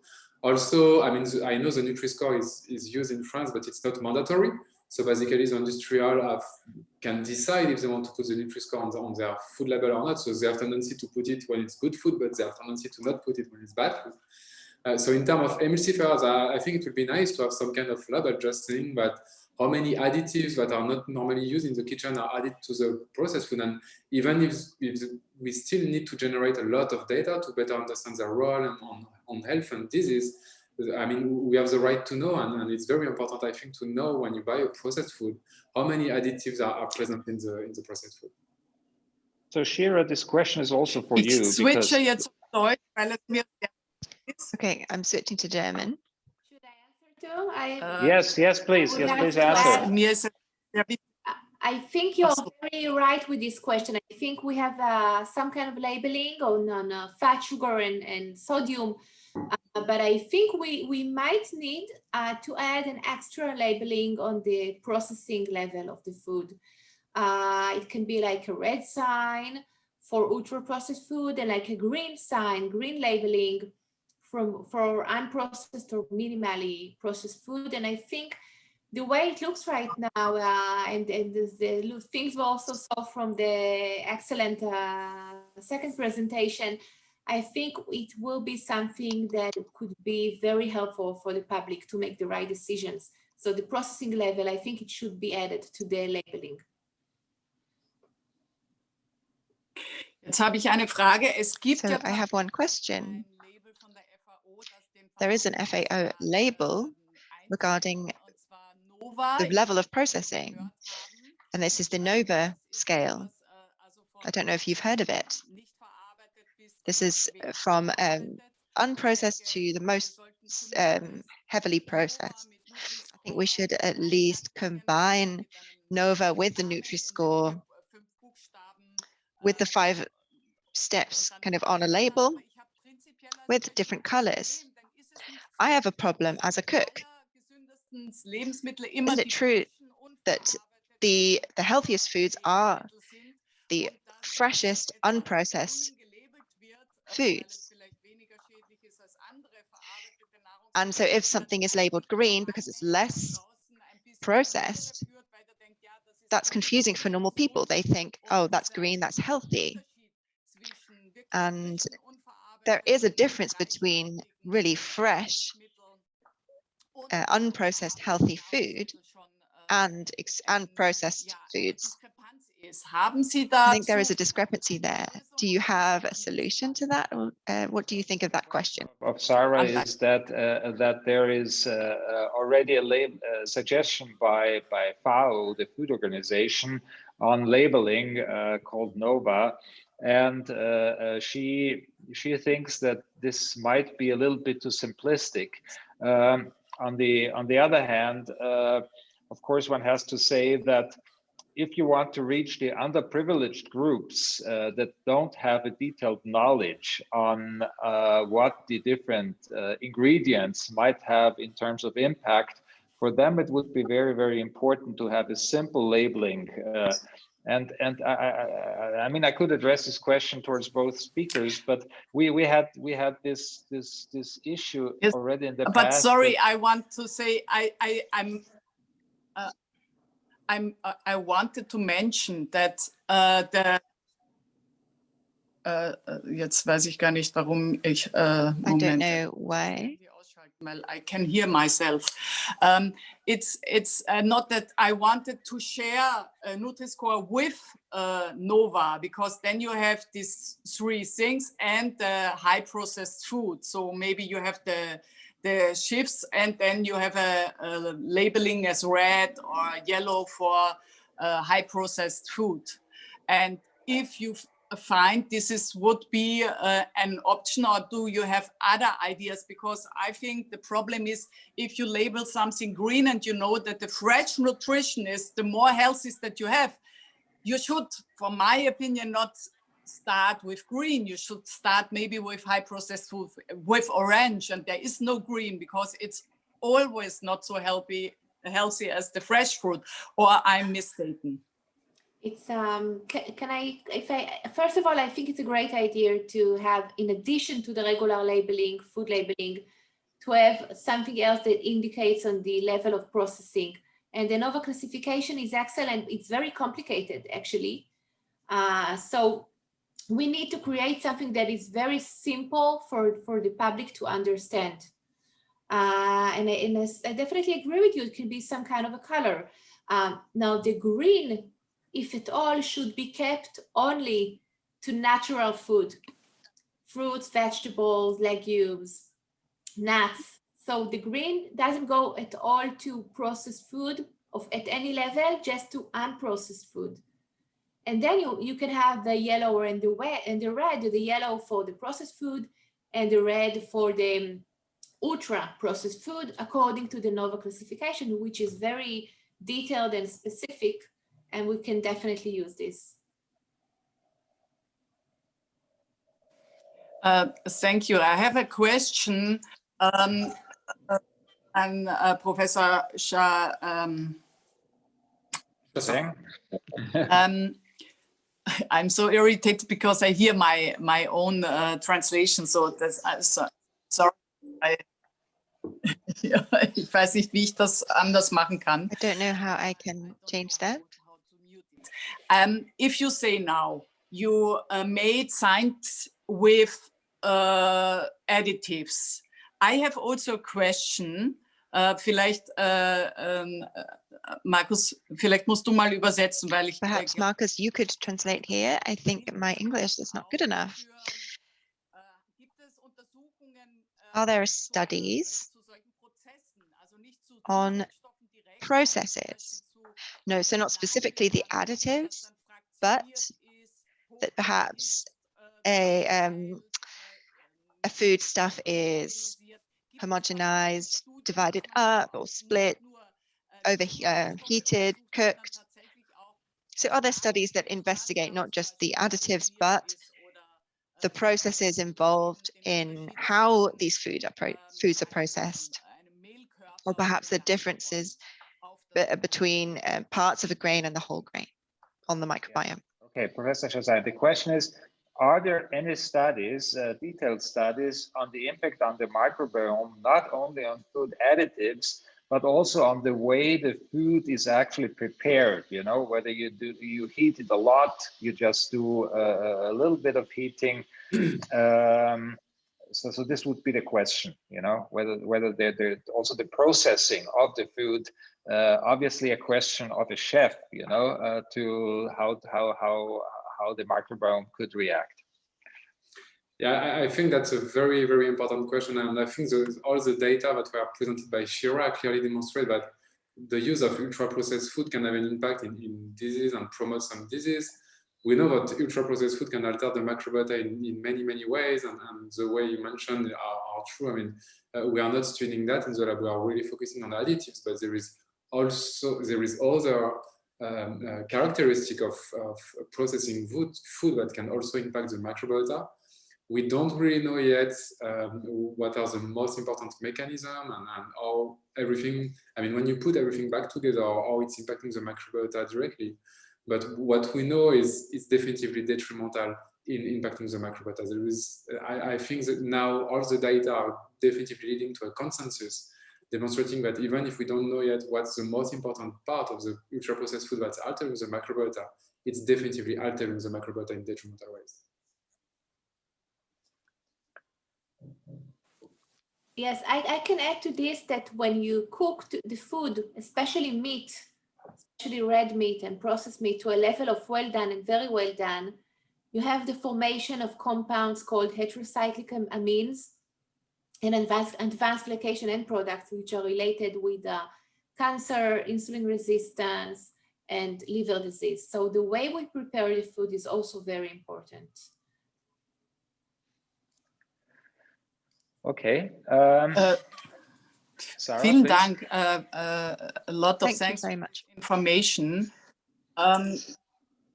Also, I mean, I know the Nutri-Score is used in France, but it's not mandatory. So basically, the industrial can decide if they want to put the Nutri-Score on their food label or not. So they have tendency to put it when it's good food, but they have tendency to not put it when it's bad food. So in terms of emulsifiers, I think it would be nice to have some kind of label just saying that how many additives that are not normally used in the kitchen are added to the processed food. And even if we still need to generate a lot of data to better understand their role on health and disease, I mean, we have the right to know, and it's very important, I think, to know when you buy a processed food, how many additives are present in the processed food. So Shira, this question is also for you. Switche jetzt auf Deutsch, weil es mir Okay, I'm switching to German. Should I answer too? Yes, please. Yes, please answer. I think you're very right with this question. I think we have some kind of labeling on fat, sugar, and sodium, but I think we might need to add an extra labeling on the processing level of the food. It can be like a red sign for ultra-processed food and like a green sign, green labeling for unprocessed or minimally processed food. And I think the way it looks right now, and the things we also saw from the excellent second presentation, I think it will be something that could be very helpful for the public to make the right decisions. So the processing level, I think it should be added to the labeling. Jetzt habe ich eine Frage. Es gibt So I have one question. There is an FAO label regarding the level of processing, and this is the NOVA scale. I don't know if you've heard of it. This is from unprocessed to the most heavily processed. I think we should at least combine NOVA with the Nutri-Score with the 5 steps kind of on a label with different colors. I have a problem as a cook. Isn't it true that the healthiest foods are the freshest, unprocessed foods? And so if something is labeled green because it's less processed, that's confusing for normal people. They think, oh, that's green, that's healthy. And there is a difference between really fresh, unprocessed healthy food and processed foods. I think there is a discrepancy there. Do you have a solution to that? Or, what do you think of that question? Of Sarah is that that there is already a suggestion by FAO, the Food Organization, on labeling called NOVA, and she thinks that this might be a little bit too simplistic. On the other hand, of course, one has to say that if you want to reach the underprivileged groups that don't have a detailed knowledge on what the different ingredients might have in terms of impact, for them it would be very, very important to have a simple labeling. And I mean, I could address this question towards both speakers, but we had this issue already in the past. But sorry, I want to say I wanted to mention that jetzt weiß ich gar nicht, warum ich I don't know why. I can hear myself. It's not that I wanted to share Nutri-Score with NOVA, because then you have these 3 things and the high processed food. So maybe you have the shifts, and then you have a labeling as red or yellow for high processed food. And if you find this would be an option, or do you have other ideas? Because I think the problem is if you label something green and you know that the fresh nutrition is the more healthy that you have, you should, from my opinion, not start with green. You should start maybe with high processed food with orange, and there is no green because it's always not so healthy as the fresh fruit, or I'm mistaken? It's first of all, I think it's a great idea to have, in addition to the regular labeling, food labeling, to have something else that indicates on the level of processing. And the NOVA classification is excellent. It's very complicated, actually. So we need to create something that is very simple for the public to understand. And I definitely agree with you. It can be some kind of a color. Now the green, if at all, should be kept only to natural food, fruits, vegetables, legumes, nuts. So the green doesn't go at all to processed food at any level, just to unprocessed food. And then you can have the yellow and the red, the yellow for the processed food and the red for the ultra processed food, according to the NOVA classification, which is very detailed and specific, and we can definitely use this. Thank you. I have a question. And Professor Chassaing. I'm so irritated because I hear my own translation. So that's sorry. Ich weiß nicht, wie ich das anders machen kann. I don't know how I can change that. If you say now you made science with additives, I have also a question. Vielleicht, Markus, vielleicht musst du mal übersetzen, weil ich... Perhaps, Marcus, you could translate here. I think my English is not good enough. Are there studies on processes? No, so not specifically the additives, but that perhaps a foodstuff is homogenized, divided up or split, overheated, cooked. So are there studies that investigate not just the additives, but the processes involved in how these foods are processed, or perhaps the differences between parts of a grain and the whole grain on the microbiome? Okay, Professor Chassaing, the question is, are there any studies, detailed studies on the impact on the microbiome, not only on food additives, but also on the way the food is actually prepared, you know, whether you heat it a lot, you just do a little bit of heating. So this would be the question, you know, whether they're also the processing of the food, obviously a question of a chef, you know, to how the microbiome could react. Yeah, I think that's a very, very important question. And I think all the data that were presented by Shira clearly demonstrate that the use of ultra-processed food can have an impact in disease and promote some disease. We know that ultra-processed food can alter the microbiota in many, many ways. And the way you mentioned are true. I mean, we are not studying that in the lab. We are really focusing on additives, but there is other characteristic of processing food that can also impact the microbiota. We don't really know yet what are the most important mechanisms and how everything, I mean, when you put everything back together, how it's impacting the microbiota directly. But what we know is it's definitively detrimental in impacting the microbiota. There is, I think that now all the data are definitively leading to a consensus demonstrating that even if we don't know yet what's the most important part of the ultra-processed food that's altering the microbiota, it's definitively altering the microbiota in detrimental ways. Yes, I can add to this that when you cook the food, especially meat, especially red meat and processed meat, to a level of well done and very well done, you have the formation of compounds called heterocyclic amines and advanced glycation end products, which are related with cancer, insulin resistance, and liver disease. So the way we prepare the food is also very important. Okay. Sarah, vielen please. Dank. A lot of thanks very much. for information.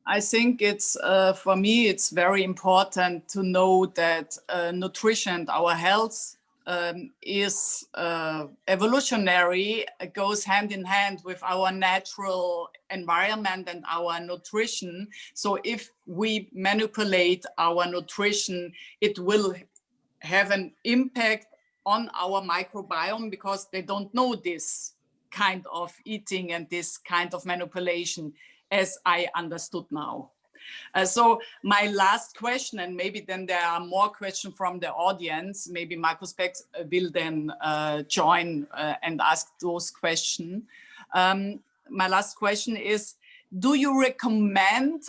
I think it's, for me, it's very important to know that nutrition, our health is evolutionary, it goes hand in hand with our natural environment and our nutrition. So if we manipulate our nutrition, it will have an impact on our microbiome because they don't know this kind of eating and this kind of manipulation, as I understood now. So my last question, and maybe then there are more questions from the audience, maybe Markus Beck will then join and ask those questions. My last question is, do you recommend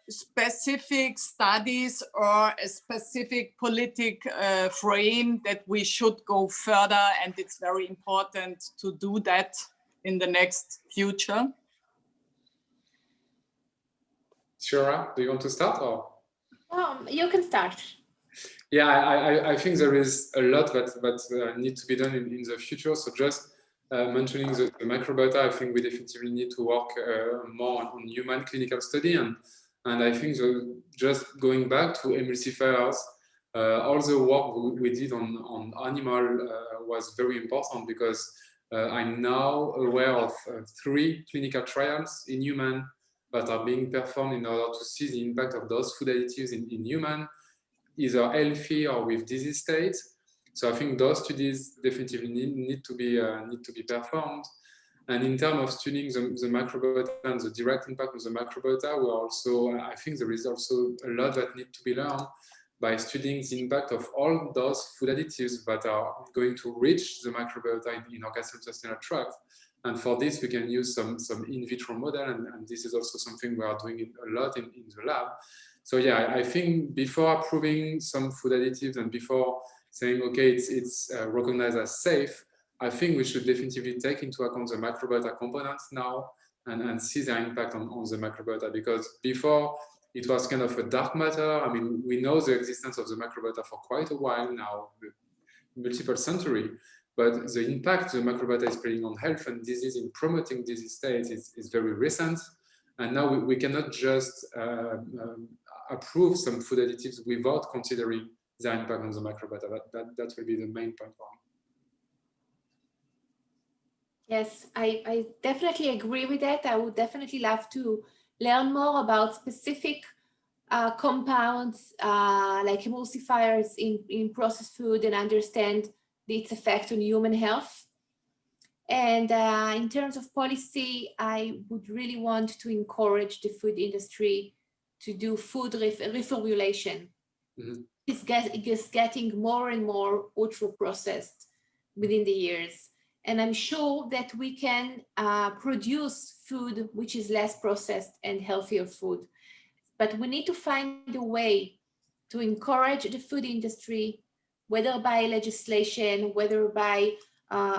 specific studies or a specific political frame that we should go further, and it's very important to do that in the next future? Shira, do you want to start, or? You can start. Yeah, I think there is a lot that need to be done in the future. So just mentioning the microbiota, I think we definitely need to work more on human clinical study, and I think just going back to emulsifiers, all the work we did on animal was very important, because I'm now aware of 3 clinical trials in human that are being performed in order to see the impact of those food additives in human, either healthy or with disease states. So I think those studies definitely need to be performed. And in terms of studying the microbiota and the direct impact of the microbiota, I think there is also a lot that need to be learned by studying the impact of all those food additives that are going to reach the microbiota in our gastrointestinal tract. And for this, we can use some in vitro model, and this is also something we are doing a lot in the lab. So yeah, I think before approving some food additives and before saying, okay, it's recognized as safe, I think we should definitely take into account the microbiota components now and see the impact on the microbiota, because before it was kind of a dark matter. I mean, we know the existence of the microbiota for quite a while now, multiple centuries. But the impact the microbiota is playing on health and disease in promoting disease states is very recent. And now we cannot just approve some food additives without considering their impact on the microbiota. That will be the main point for me. Yes, I definitely agree with that. I would definitely love to learn more about specific compounds like emulsifiers in processed food and understand its effect on human health. And in terms of policy, I would really want to encourage the food industry to do food reformulation. Mm-hmm. It's getting more and more ultra processed within the years. And I'm sure that we can produce food which is less processed and healthier food. But we need to find a way to encourage the food industry, whether by legislation, whether by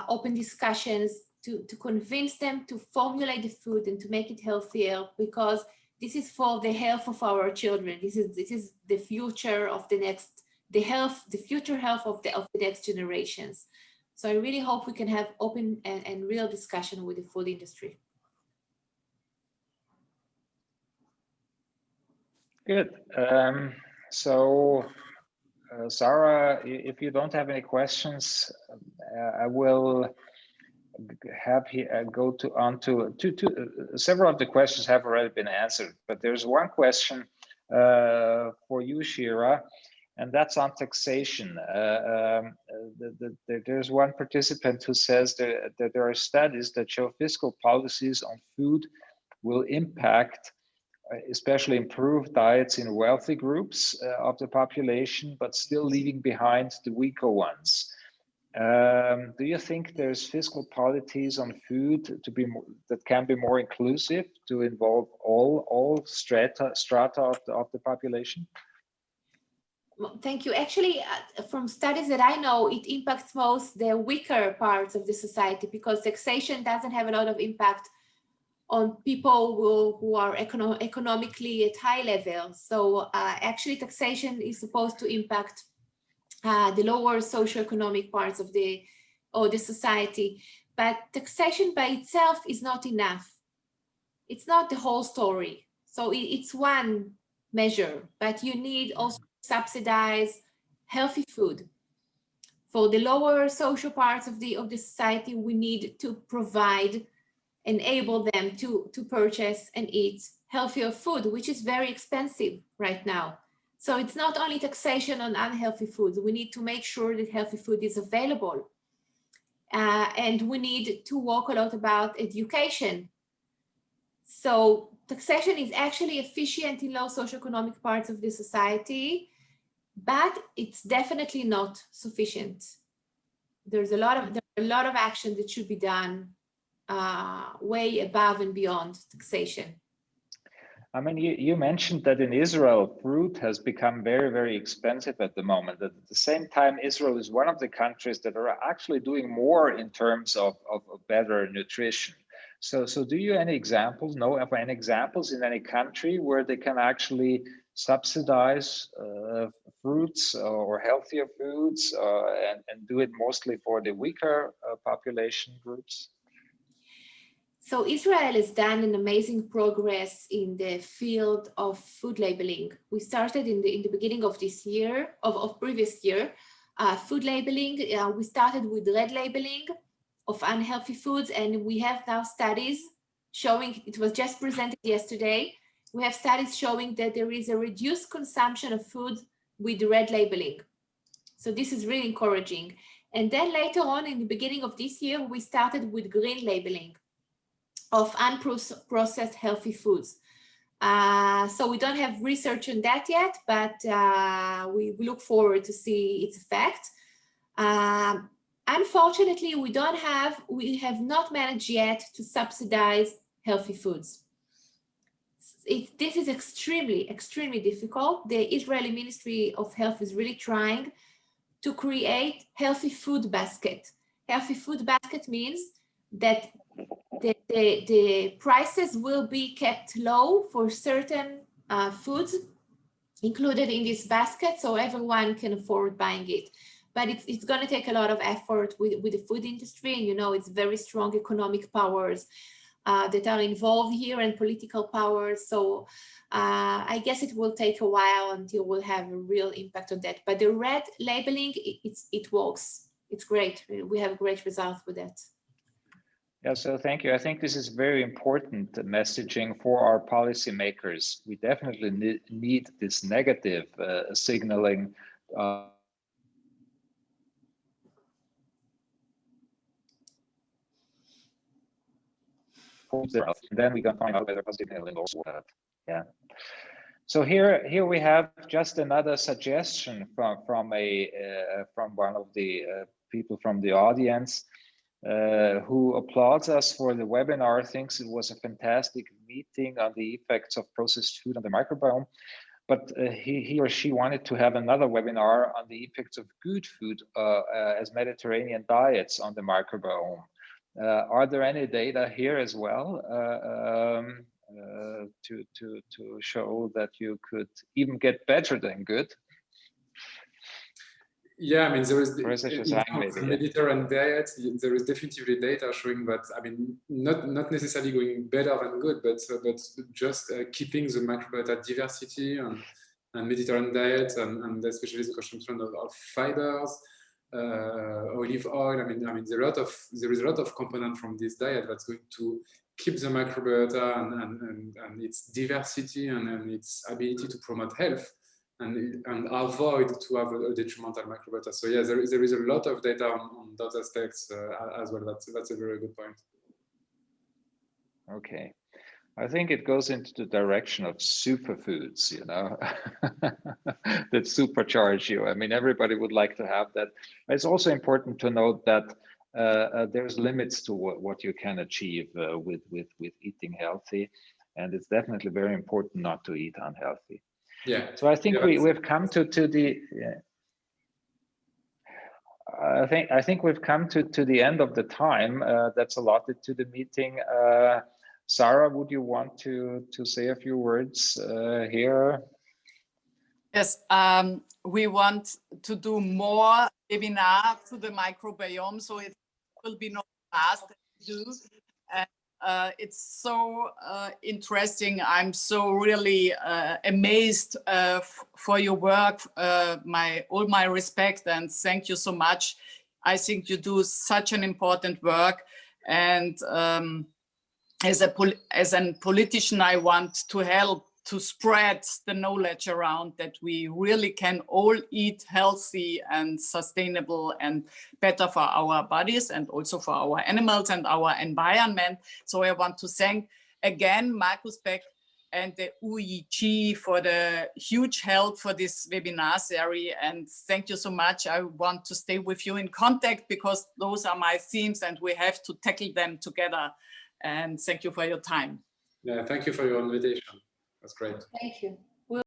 open discussions, to convince them to formulate the food and to make it healthier, because this is for the health of our children. This is the future of the future health of the next generations. So I really hope we can have open and real discussion with the food industry. Good. So Sarah, if you don't have any questions, I will have go on to several of the questions have already been answered, but there's one question for you, Shira, and that's on taxation. There's one participant who says that there are studies that show fiscal policies on food will impact, especially improved diets in wealthy groups of the population, but still leaving behind the weaker ones. Do you think there's fiscal policies on food that can be more inclusive to involve all strata of the population? Thank you. Actually, from studies that I know, it impacts most the weaker parts of the society, because taxation doesn't have a lot of impact on people who are economically at high level. So actually taxation is supposed to impact the lower socioeconomic parts of the society. But taxation by itself is not enough. It's not the whole story. So it's one measure, but you need also to subsidize healthy food. For the lower social parts of the society, we need to provide, enable them to purchase and eat healthier food, which is very expensive right now. So it's not only taxation on unhealthy foods. We need to make sure that healthy food is available. And we need to talk a lot about education. So taxation is actually efficient in low socioeconomic parts of the society, but it's definitely not sufficient. There's a lot of action that should be done way above and beyond taxation. I mean, you mentioned that in Israel, fruit has become very, very expensive at the moment. At the same time, Israel is one of the countries that are actually doing more in terms of better nutrition. So do you know of any examples in any country where they can actually subsidize fruits or healthier foods and do it mostly for the weaker population groups? So Israel has done an amazing progress in the field of food labeling. We started in the beginning of this year, of previous year, food labeling. We started with red labeling of unhealthy foods, and we have now studies showing, it was just presented yesterday, we have studies showing that there is a reduced consumption of food with red labeling. So this is really encouraging. And then later on, in the beginning of this year, we started with green labeling of unprocessed healthy foods. So we don't have research on that yet, but we look forward to see its effect. Unfortunately, we have not managed yet to subsidize healthy foods. This is extremely, extremely difficult. The Israeli Ministry of Health is really trying to create healthy food basket. Healthy food basket means that the prices will be kept low for certain foods included in this basket, so everyone can afford buying it. But it's going to take a lot of effort with the food industry, and you know, it's very strong economic powers that are involved here and political powers. So I guess it will take a while until we'll have a real impact on that. But the red labeling, it works. It's great. We have great results with that. Yeah, so thank you. I think this is very important messaging for our policymakers. We definitely need this negative signaling. Then we can find out whether positive signaling also works. Yeah. So here we have just another suggestion from one of the people from the audience. Who applauds us for the webinar, thinks it was a fantastic meeting on the effects of processed food on the microbiome, but he or she wanted to have another webinar on the effects of good food as Mediterranean diets on the microbiome. Are there any data here as well to show that you could even get better than good? Yeah, I mean, there is the Mediterranean diet. There is definitely data showing that. I mean, not necessarily going better than good, but just keeping the microbiota diversity and Mediterranean diet, and especially the consumption of fibers, olive oil. I mean, there is a lot of component from this diet that's going to keep the microbiota and its diversity and its ability to promote health. And avoid to have a detrimental microbiota. So yeah, there is a lot of data on those aspects as well. That's a very good point. Okay, I think it goes into the direction of superfoods, you know, that supercharge you. I mean, everybody would like to have that. It's also important to note that there's limits to what you can achieve with eating healthy, and it's definitely very important not to eat unhealthy. Yeah. So I think we've come to the. I think we've come to the end of the time that's allotted to the meeting. Sarah, would you want to say a few words here? Yes, we want to do more webinar to the microbiome, so it will be not fast to do. And it's so interesting. I'm so really amazed for your work. All my respect and thank you so much. I think you do such an important work, and as a politician, I want to help to spread the knowledge around that we really can all eat healthy and sustainable and better for our bodies and also for our animals and our environment. So I want to thank again Markus Beck and the UEG for the huge help for this webinar series. And thank you so much. I want to stay with you in contact because those are my themes and we have to tackle them together. And thank you for your time. Yeah, thank you for your invitation. That's great. Thank you.